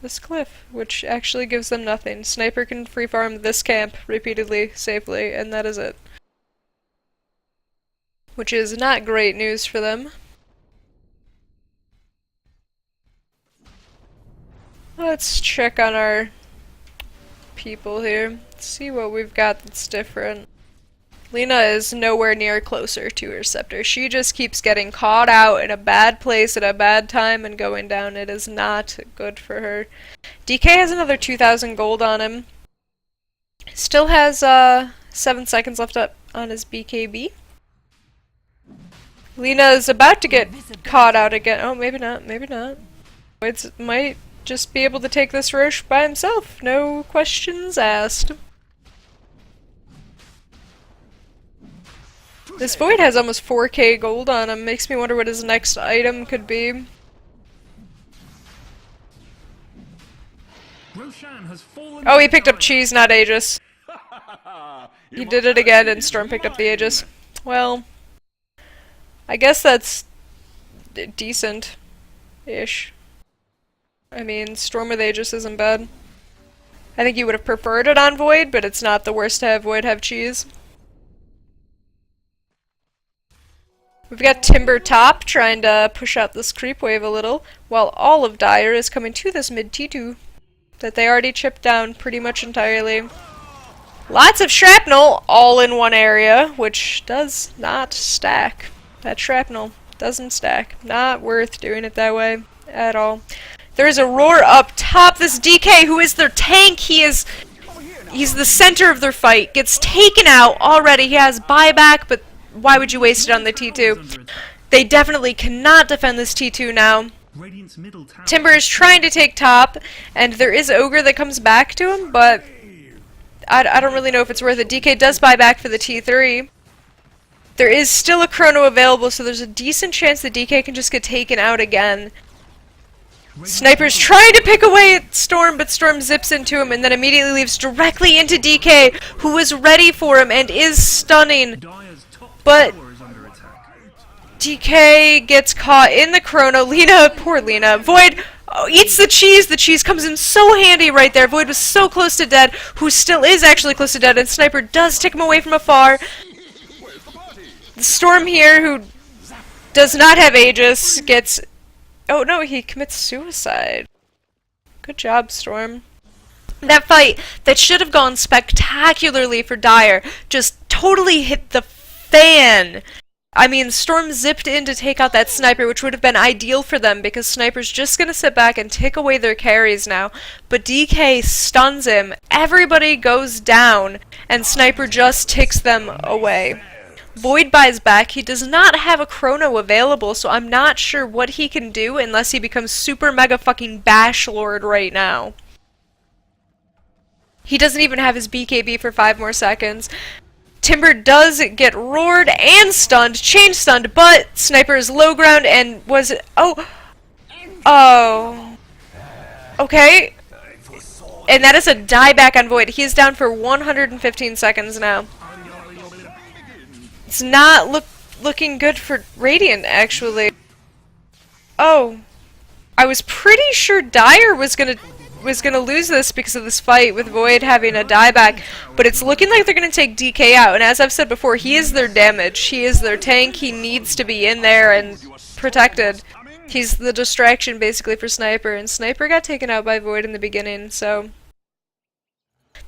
this cliff, which actually gives them nothing. Sniper can free farm this camp repeatedly, safely, and that is it. Which is not great news for them. Let's check on our people here. See what we've got that's different. Lina is nowhere near closer to her scepter. She just keeps getting caught out in a bad place at a bad time and going down. It is not good for her. DK has another 2,000 gold on him. Still has 7 seconds left up on his BKB. Lina is about to get caught out again. Oh, maybe not. Maybe not. It might just be able to take this Roche by himself. No questions asked. This Void has almost 4k gold on him. Makes me wonder what his next item could be. Roshan has fallen. Oh, he picked up Cheese, not Aegis. He did it again, and Storm picked up the Aegis. Well, I guess that's decent-ish. I mean, Storm with Aegis isn't bad. I think you would have preferred it on Void, but it's not the worst to have Void have Cheese. We've got Timber top, trying to push out this creep wave a little, while all of Dire is coming to this mid T2 that they already chipped down pretty much entirely. Lots of shrapnel all in one area, which does not stack. That shrapnel doesn't stack. Not worth doing it that way at all. There's a roar up top. This DK, who is their tank, he's the center of their fight, gets taken out already. He has buyback, but why would you waste it on the T2? They definitely cannot defend this T2 now. Radiant's middle tower. Timber is trying to take top, and there is Ogre that comes back to him, but I don't really know if it's worth it. DK does buy back for the T3. There is still a Chrono available, so there's a decent chance that DK can just get taken out again. Sniper's trying to pick away at Storm, but Storm zips into him and then immediately leaves directly into DK, who was ready for him and is stunning. Dire's top But tower is under attack. DK gets caught in the Chrono. Lina, poor Lina. Void eats the cheese. The cheese comes in so handy right there. Void was so close to dead, who still is actually close to dead, and Sniper does take him away from afar. The Storm here, who does not have Aegis, gets... Oh no, he commits suicide. Good job, Storm. That fight that should have gone spectacularly for Dire just totally hit the fan. I mean, Storm zipped in to take out that Sniper, which would have been ideal for them because Sniper's just gonna sit back and take away their carries now. But DK stuns him, everybody goes down, and Sniper just ticks them away. Void buys back. He does not have a Chrono available, so I'm not sure what he can do unless he becomes super mega fucking Bash Lord right now. He doesn't even have his BKB for 5 more seconds. Timber does get roared and stunned, chain stunned, but Sniper is low ground and was... Oh! Okay. And that is a dieback on Void. He is down for 115 seconds now. It's not looking good for Radiant, actually. Oh. I was pretty sure Dire was gonna lose this because of this fight with Void having a dieback, but it's looking like they're gonna take DK out, and as I've said before, he is their damage. He is their tank. He needs to be in there and protected. He's the distraction, basically, for Sniper, and Sniper got taken out by Void in the beginning, so...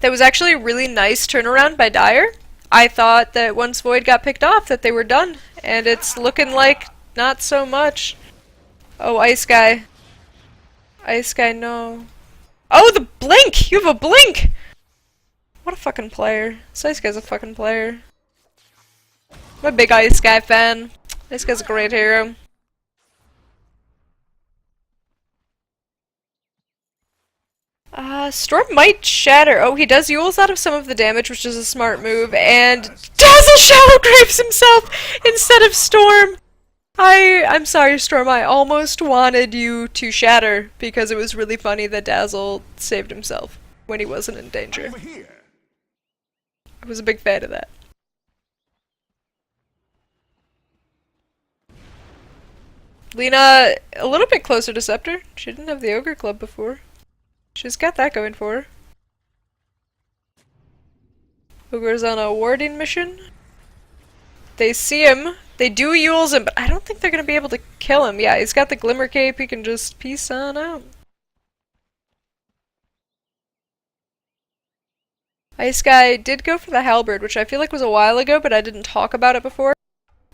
That was actually a really nice turnaround by Dire. I thought that once Void got picked off that they were done, and it's looking like not so much. Oh, Ice Guy. Ice Guy, no. Oh, the blink! You have a blink! What a fucking player. This Ice Guy's a fucking player. I'm a big Ice Guy fan. Ice Guy's a great hero. Storm might shatter. Oh, he does Yules out of some of the damage, which is a smart move, and Dazzle Shallow Graves himself instead of Storm! I'm sorry, Storm, I almost wanted you to shatter, because it was really funny that Dazzle saved himself when he wasn't in danger. I was a big fan of that. Lina, a little bit closer to Scepter. She didn't have the Ogre Club before. She's got that going for her. Ogre's on a warding mission. They see him. They do Yules him, but I don't think they're gonna be able to kill him. Yeah, he's got the Glimmer Cape. He can just peace on out. Ice Guy did go for the Halberd, which I feel like was a while ago, but I didn't talk about it before.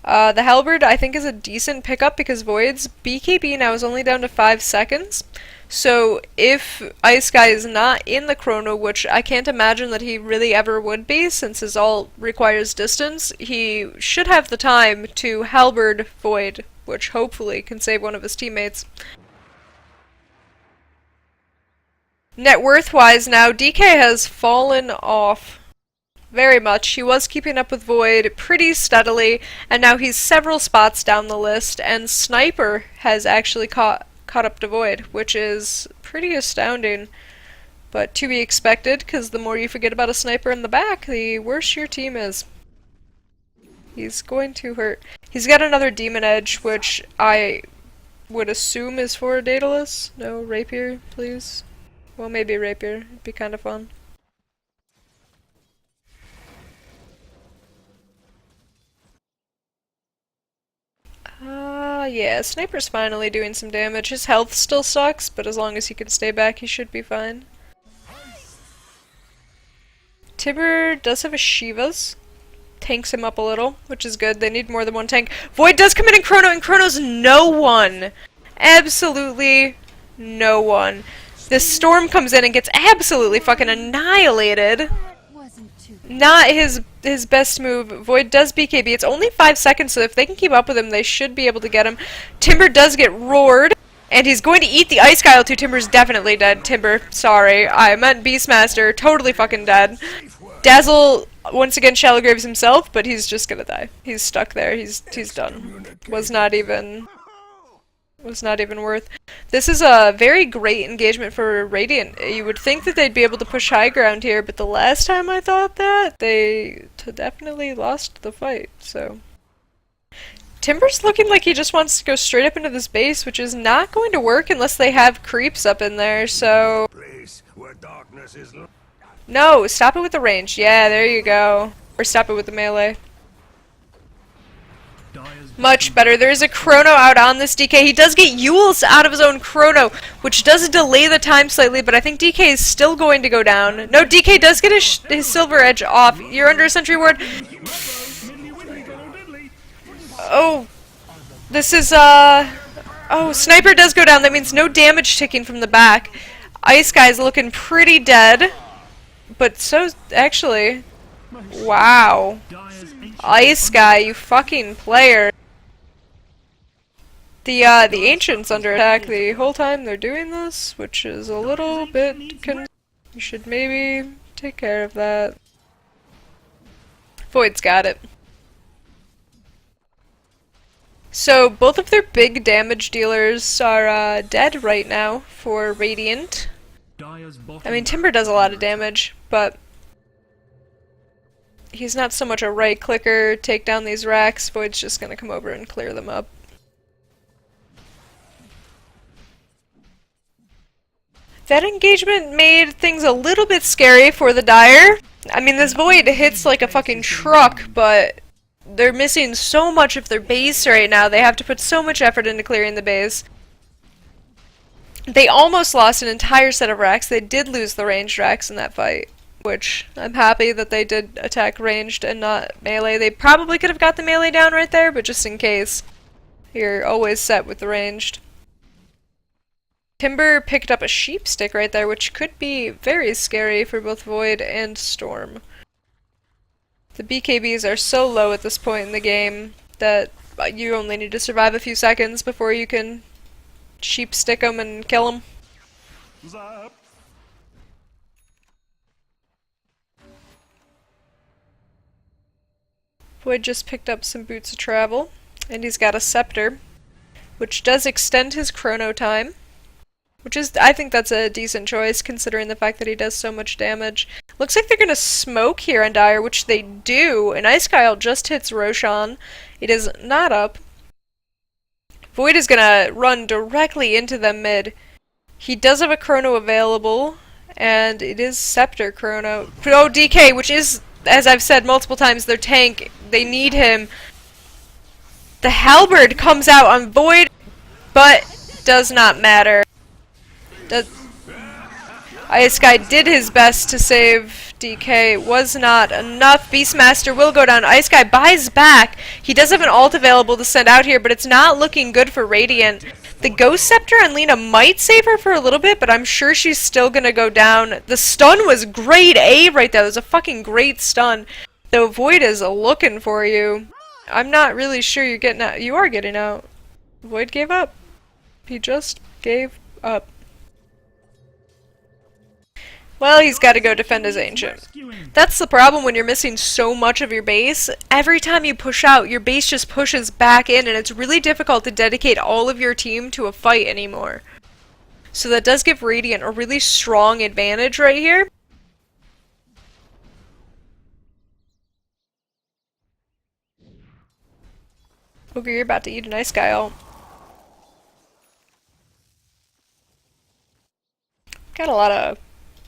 The Halberd, I think, is a decent pickup because Void's BKB now is only down to 5 seconds. So if Ice Guy is not in the Chrono, which I can't imagine that he really ever would be, since his ult requires distance, he should have the time to Halberd Void, which hopefully can save one of his teammates. Net worth-wise now, DK has fallen off very much. He was keeping up with Void pretty steadily, and now he's several spots down the list, and Sniper has actually caught up to Void, which is pretty astounding. But to be expected, because the more you forget about a sniper in the back, the worse your team is. He's going to hurt. He's got another Demon Edge, which I would assume is for Daedalus. No, Rapier, please. Well, maybe Rapier. It'd be kind of fun. Yeah, Sniper's finally doing some damage. His health still sucks, but as long as he can stay back, he should be fine. Timber does have a Shivas. Tanks him up a little, which is good. They need more than one tank. Void does come in and Chrono's no one. Absolutely no one. This Storm comes in and gets absolutely fucking annihilated. Not his best move. Void does BKB. It's only 5 seconds, so if they can keep up with him, they should be able to get him. Timber does get roared, and he's going to eat the Ice Guile too. Timber's definitely dead. Timber, sorry. I meant Beastmaster. Totally fucking dead. Dazzle, once again, Shallow Graves himself, but he's just gonna die. He's stuck there. He's done. Was not even worth. This is a very great engagement for Radiant. You would think that they'd be able to push high ground here, but the last time I thought that, they definitely lost the fight, so. Timber's looking like he just wants to go straight up into this base, which is not going to work unless they have creeps up in there, so. No, stop it with the range. Yeah, there you go. Or stop it with the melee. Much better. There is a Chrono out on this DK. He does get Euls out of his own Chrono, which does delay the time slightly, but I think DK is still going to go down. No, DK does get his Silver Edge off. You're under a Sentry Ward. Oh. This is, oh, Sniper does go down. That means no damage ticking from the back. Ice Guy's looking pretty dead. But so, actually, wow. Ice Guy, you fucking player. The Ancient's under attack the whole time they're doing this, which is a little bit you should maybe take care of that. Void's got it. So, both of their big damage dealers are dead right now for Radiant. I mean, Timber does a lot of damage, but he's not so much a right clicker, take down these racks. Void's just gonna come over and clear them up. That engagement made things a little bit scary for the Dire. I mean, this Void hits like a fucking truck, but they're missing so much of their base right now. They have to put so much effort into clearing the base. They almost lost an entire set of racks. They did lose the ranged racks in that fight, which I'm happy that they did attack ranged and not melee. They probably could have got the melee down right there, but just in case, you're always set with the ranged. Timber picked up a sheep stick right there, which could be very scary for both Void and Storm. The BKBs are so low at this point in the game that you only need to survive a few seconds before you can sheep stick them and kill them. Void just picked up some Boots of Travel, and he's got a Scepter, which does extend his chrono time, which is, I think that's a decent choice considering the fact that he does so much damage. Looks like they're gonna smoke here on Dire, which they do, and Ice Guile just hits Roshan. It is not up. Void is gonna run directly into them mid. He does have a chrono available, and it is Scepter chrono. Oh, DK, which is, as I've said multiple times, their tank. They need him. The Halberd comes out on Void, but does not matter. Ice Guy did his best to save DK. Was not enough. Beastmaster will go down. Ice Guy buys back. He does have an ult available to send out here, but it's not looking good for Radiant. The Ghost Scepter on Lina might save her for a little bit, but I'm sure she's still gonna go down. The stun was grade A right there. It was a fucking great stun. Though Void is looking for you. I'm not really sure you're getting out. You are getting out. Void gave up. He just gave up. Well, he's got to go defend his Ancient. That's the problem when you're missing so much of your base. Every time you push out, your base just pushes back in, and it's really difficult to dedicate all of your team to a fight anymore. So that does give Radiant a really strong advantage right here. Ogre, you're about to eat a nice guy ult. Got a lot of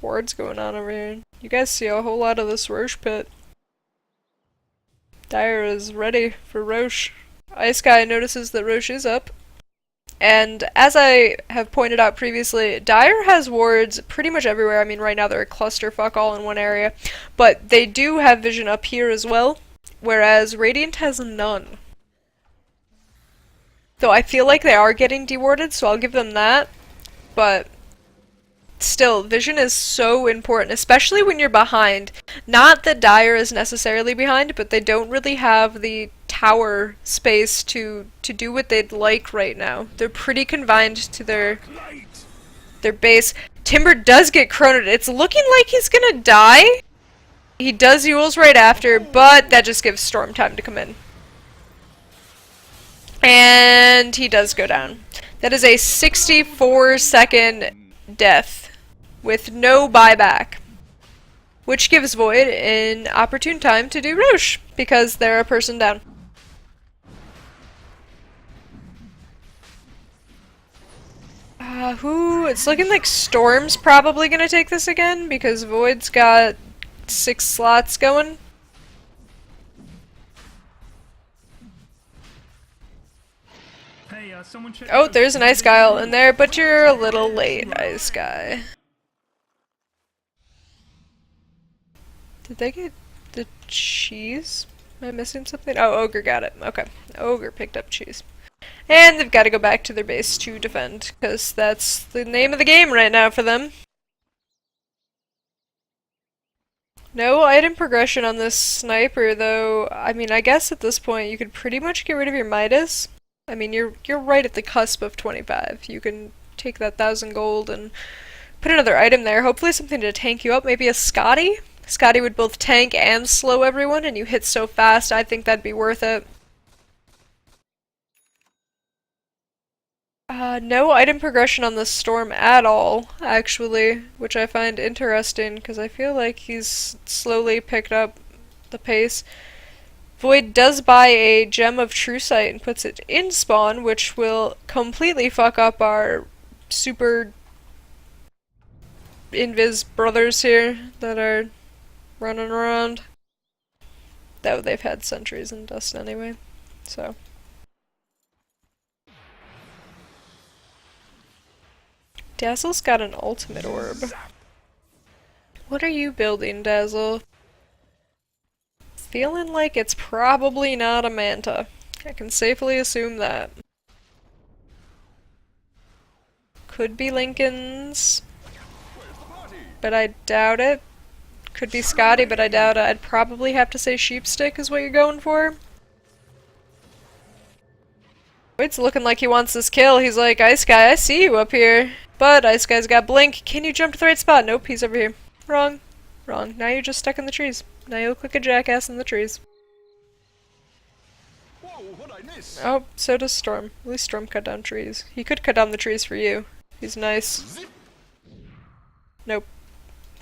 wards going on over here. You guys see a whole lot of this Roche pit. Dire is ready for Roche. Ice Guy notices that Roche is up. And as I have pointed out previously, Dire has wards pretty much everywhere. I mean, right now they're a clusterfuck all in one area. But they do have vision up here as well, whereas Radiant has none. Though I feel like they are getting dewarded, so I'll give them that. But still, vision is so important, especially when you're behind. Not that Dire is necessarily behind, but they don't really have the tower space to do what they'd like right now. They're pretty confined to their base. Timber does get chroned. It's looking like he's gonna die. He does Euls right after, but that just gives Storm time to come in. And he does go down. That is a 64-second death with no buyback, which gives Void an opportune time to do Roche, because they're a person down. It's looking like Storm's probably gonna take this again, because Void's got 6 slots going. Hey, someone check. Oh, there's an Ice Guy ult in there, but you're a little late, Ice Guy. Did they get the cheese? Am I missing something? Oh, Ogre got it. Okay. Ogre picked up cheese. And they've got to go back to their base to defend, because that's the name of the game right now for them. No item progression on this sniper, though. I mean, I guess at this point you could pretty much get rid of your Midas. I mean, you're right at the cusp of 25. You can take that 1,000 gold and put another item there. Hopefully something to tank you up. Maybe a Scotty? Scotty would both tank and slow everyone, and you hit so fast, I think that'd be worth it. No item progression on the Storm at all, actually, which I find interesting, because I feel like he's slowly picked up the pace. Void does buy a Gem of True Sight and puts it in spawn, which will completely fuck up our super invis brothers here that are running around. Though they've had sentries and dust anyway, so. Dazzle's got an ultimate orb. What are you building, Dazzle? Feeling like it's probably not a Manta. I can safely assume that. Could be Lincoln's, but I doubt it. Could be Scotty, but I doubt it. I'd probably have to say Sheepstick is what you're going for. It's looking like he wants this kill. He's like, Ice Guy, I see you up here. But Ice Guy's got Blink. Can you jump to the right spot? Nope, he's over here. Wrong. Wrong. Now you're just stuck in the trees. Now you look like a jackass in the trees. Whoa, what'd I miss? Oh, so does Storm. At least Storm cut down trees. He could cut down the trees for you. He's nice. Zip. Nope.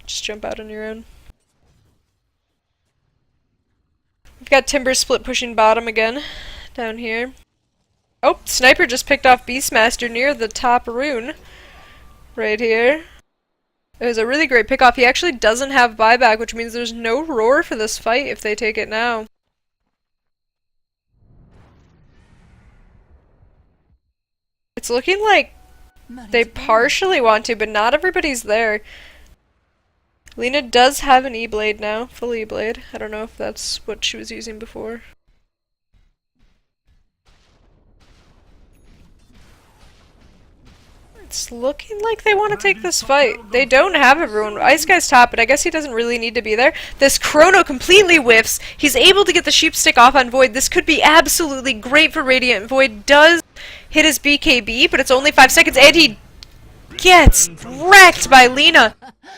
Just jump out on your own. We've got Timber split pushing bottom again. Down here. Oh, Sniper just picked off Beastmaster near the top rune. Right here. It was a really great pickoff. He actually doesn't have buyback, which means there's no roar for this fight if they take it now. It's looking like they partially want to, but not everybody's there. Lena does have an E-Blade now, full E-Blade. I don't know if that's what she was using before. It's looking like they want to take this fight. They don't have everyone. Ice Guy's top, but I guess he doesn't really need to be there. This Chrono completely whiffs. He's able to get the Sheepstick off on Void. This could be absolutely great for Radiant. Void does hit his BKB, but it's only 5 seconds, and he gets wrecked by Lena.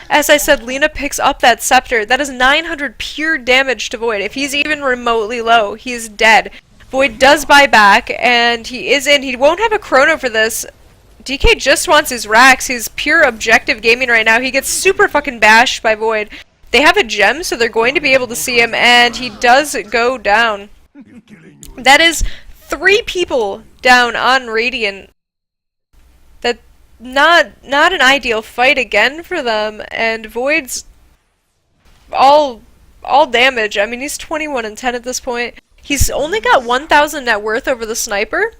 As I said, Lena picks up that Scepter. That is 900 pure damage to Void. If he's even remotely low, he's dead. Void does buy back, and he is in. He won't have a Chrono for this. DK just wants his racks. He's pure objective gaming right now. He gets super fucking bashed by Void. They have a gem, so they're going to be able to see him, and he does go down. That is 3 people down on Radiant. That not an ideal fight again for them, and Void's all damage. I mean, he's 21 and 10 at this point. He's only got 1,000 net worth over the Sniper,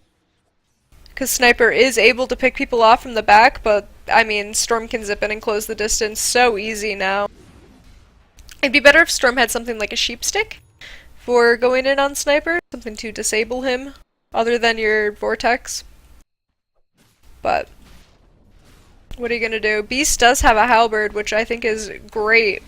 because Sniper is able to pick people off from the back, but, I mean, Storm can zip in and close the distance so easy now. It'd be better if Storm had something like a sheep stick for going in on Sniper, something to disable him, other than your Vortex. But what are you gonna do? Beast does have a halberd, which I think is great.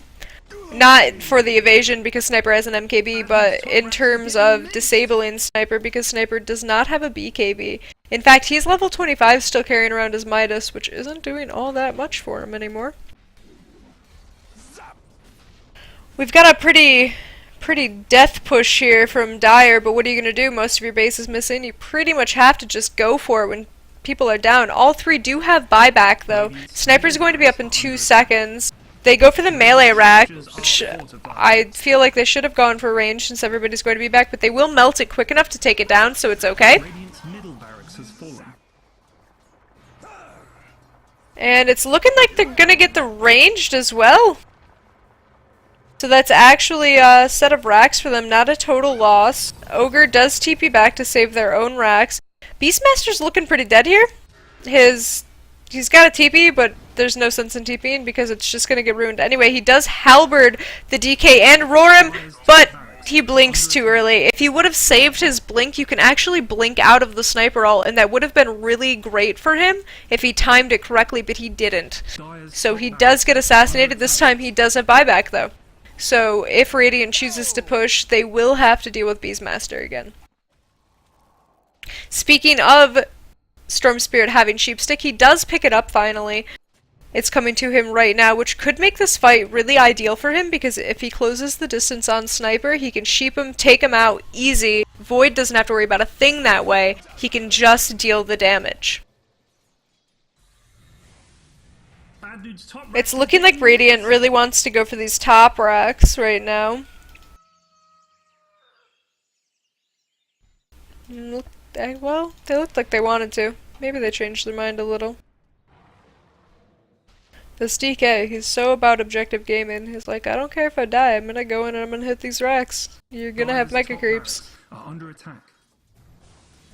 Not for the evasion because Sniper has an MKB, but in terms of disabling Sniper because Sniper does not have a BKB. In fact, he's level 25 still carrying around his Midas, which isn't doing all that much for him anymore. We've got a pretty death push here from Dire, but what are you gonna do? Most of your base is missing. You pretty much have to just go for it when people are down. All 3 do have buyback though. Sniper's going to be up in 2 seconds. They go for the melee rack, which I feel like they should have gone for range since everybody's going to be back, but they will melt it quick enough to take it down, so it's okay. And it's looking like they're gonna get the ranged as well. So that's actually a set of racks for them, not a total loss. Ogre does TP back to save their own racks. Beastmaster's looking pretty dead here. He's got a TP, but there's no sense in TPing because it's just gonna get ruined anyway. He does halberd the DK and roar him, but he blinks too early. If he would have saved his blink, you can actually blink out of the Sniper ult, and that would have been really great for him if he timed it correctly, but he didn't. So he does get assassinated. This time he does have buyback though. So if Radiant chooses to push, they will have to deal with Beastmaster again. Speaking of Storm Spirit having Sheep Stick, he does pick it up finally. It's coming to him right now, which could make this fight really ideal for him, because if he closes the distance on Sniper, he can sheep him, take him out easy. Void doesn't have to worry about a thing that way. He can just deal the damage. It's looking like Radiant really wants to go for these top racks right now. Well, they looked like they wanted to. Maybe they changed their mind a little. This DK, he's so about objective gaming. He's like, I don't care if I die, I'm gonna go in and I'm gonna hit these racks. You're gonna have mega creeps.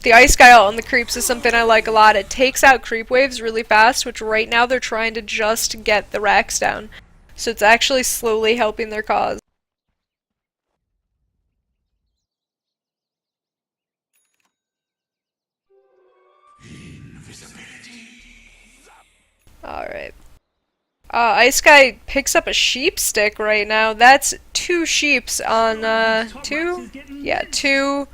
The Ice Guy ult on the creeps is something I like a lot. It takes out creep waves really fast, which right now they're trying to just get the racks down. So it's actually slowly helping their cause. Alright. Ice Guy picks up a sheep stick right now. That's 2 sheeps on, 2? Yeah, two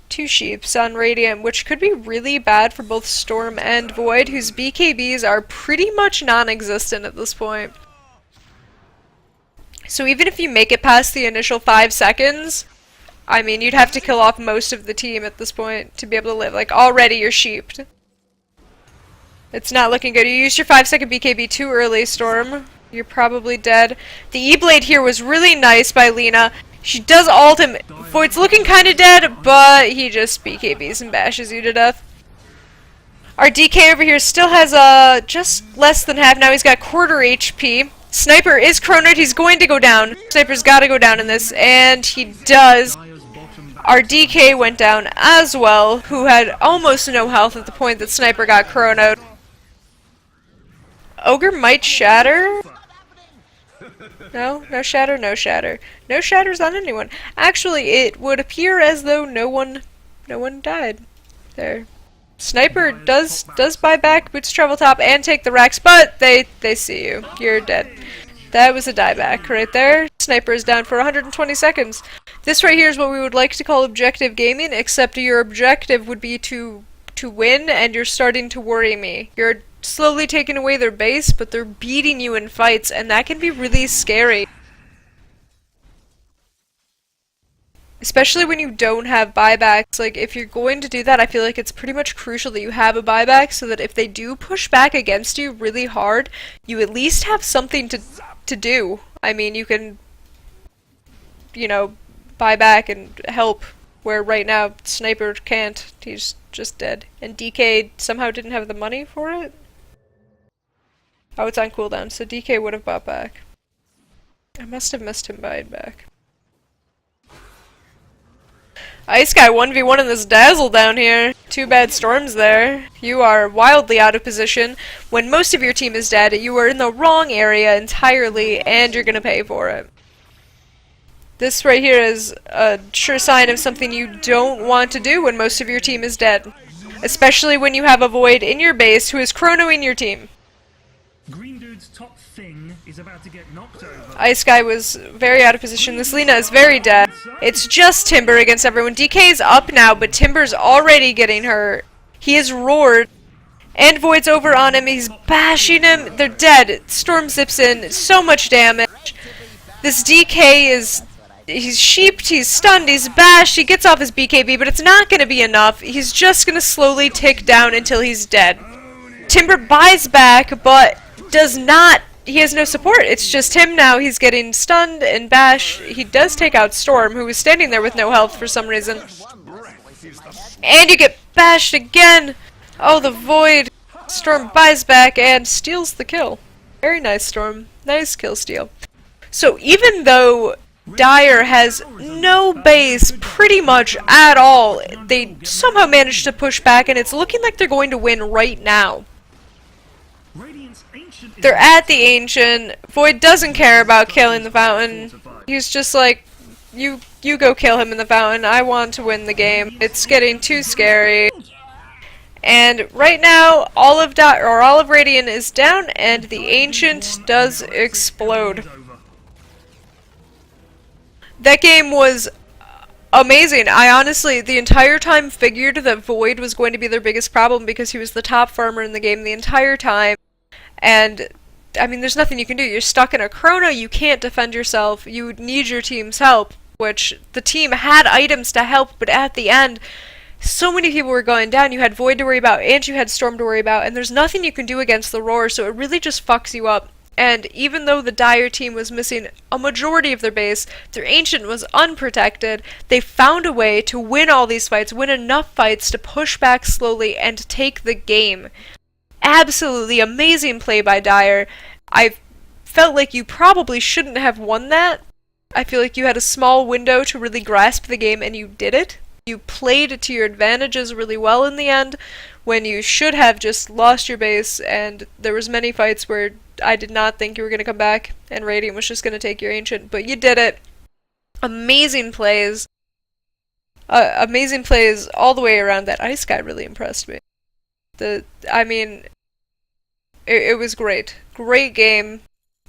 sheeps on Radiant, which could be really bad for both Storm and Void, whose BKBs are pretty much non-existent at this point. So even if you make it past the initial 5 seconds, I mean, you'd have to kill off most of the team at this point to be able to live. Like, already you're sheeped. It's not looking good. You used your 5-second BKB too early, Storm. You're probably dead. The E-Blade here was really nice by Lina. She does ult him. Void's looking kind of dead, but he just BKBs and bashes you to death. Our DK over here still has just less than half. Now he's got quarter HP. Sniper is chronoed. He's going to go down. Sniper's got to go down in this, and he does. Our DK went down as well, who had almost no health at the point that Sniper got chronoed. Ogre might shatter. No shatter, no shatter. No shatters on anyone. Actually, it would appear as though no one died. There. Sniper does buy back, boots travel top, and take the racks, but they see you. You're dead. That was a dieback right there. Sniper is down for 120 seconds. This right here is what we would like to call objective gaming, except your objective would be to win, and you're starting to worry me. You're slowly taking away their base, but they're beating you in fights, and that can be really scary. Especially when you don't have buybacks. Like, if you're going to do that, I feel like it's pretty much crucial that you have a buyback so that if they do push back against you really hard, you at least have something to do. I mean, you can, you know, buy back and help, where right now Sniper can't. He's just dead. And DK somehow didn't have the money for it? Oh, it's on cooldown, so DK would have bought back. I must have missed him buying back. Ice Guy 1v1 in this Dazzle down here. Too bad Storm's there. You are wildly out of position. When most of your team is dead, you are in the wrong area entirely, and you're gonna pay for it. This right here is a sure sign of something you don't want to do when most of your team is dead. Especially when you have a Void in your base who is chronoing your team. Green dude's top thing is about to get knocked over. Ice Guy was very out of position. This Lina is very dead. It's just Timber against everyone. DK is up now, but Timber's already getting hurt. He is roared. And Void's over on him. He's bashing him. They're dead. Storm zips in. So much damage. This DK is... He's sheeped, he's stunned, he's bashed, he gets off his BKB, but it's not going to be enough. He's just going to slowly tick down until he's dead. Timber buys back, but does not... He has no support. It's just him now. He's getting stunned and bashed. He does take out Storm, who was standing there with no health for some reason. And you get bashed again! Oh, the Void! Storm buys back and steals the kill. Very nice, Storm. Nice kill steal. So even though Dire has no base pretty much at all, they somehow managed to push back, and it's looking like they're going to win right now. They're at the Ancient. Void doesn't care about killing the Fountain. He's just like, you go kill him in the Fountain. I want to win the game. It's getting too scary. And right now, all of Radiant is down, and the Ancient does explode. That game was amazing. I honestly, the entire time, figured that Void was going to be their biggest problem because he was the top farmer in the game the entire time. And, I mean, there's nothing you can do. You're stuck in a chrono, you can't defend yourself, you need your team's help, which the team had items to help, but at the end, so many people were going down. You had Void to worry about, and you had Storm to worry about, and there's nothing you can do against the Roar, so it really just fucks you up. And even though the Dire team was missing a majority of their base, their Ancient was unprotected, they found a way to win all these fights, win enough fights to push back slowly and take the game. Absolutely amazing play by Dire. I felt like you probably shouldn't have won that. I feel like you had a small window to really grasp the game, and you did it. You played to your advantages really well in the end, when you should have just lost your base, and there was many fights where I did not think you were going to come back, and Radiant was just going to take your Ancient, but you did it. Amazing plays. Amazing plays all the way around. That Ice Guy really impressed me. I mean, it was great. Great game.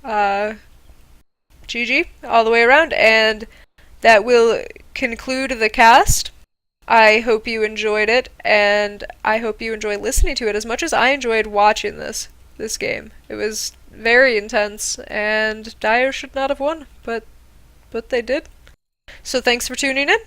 GG all the way around, and that will conclude the cast. I hope you enjoyed it, and I hope you enjoy listening to it as much as I enjoyed watching this game. It was very intense, and Dire should not have won, but they did. So thanks for tuning in.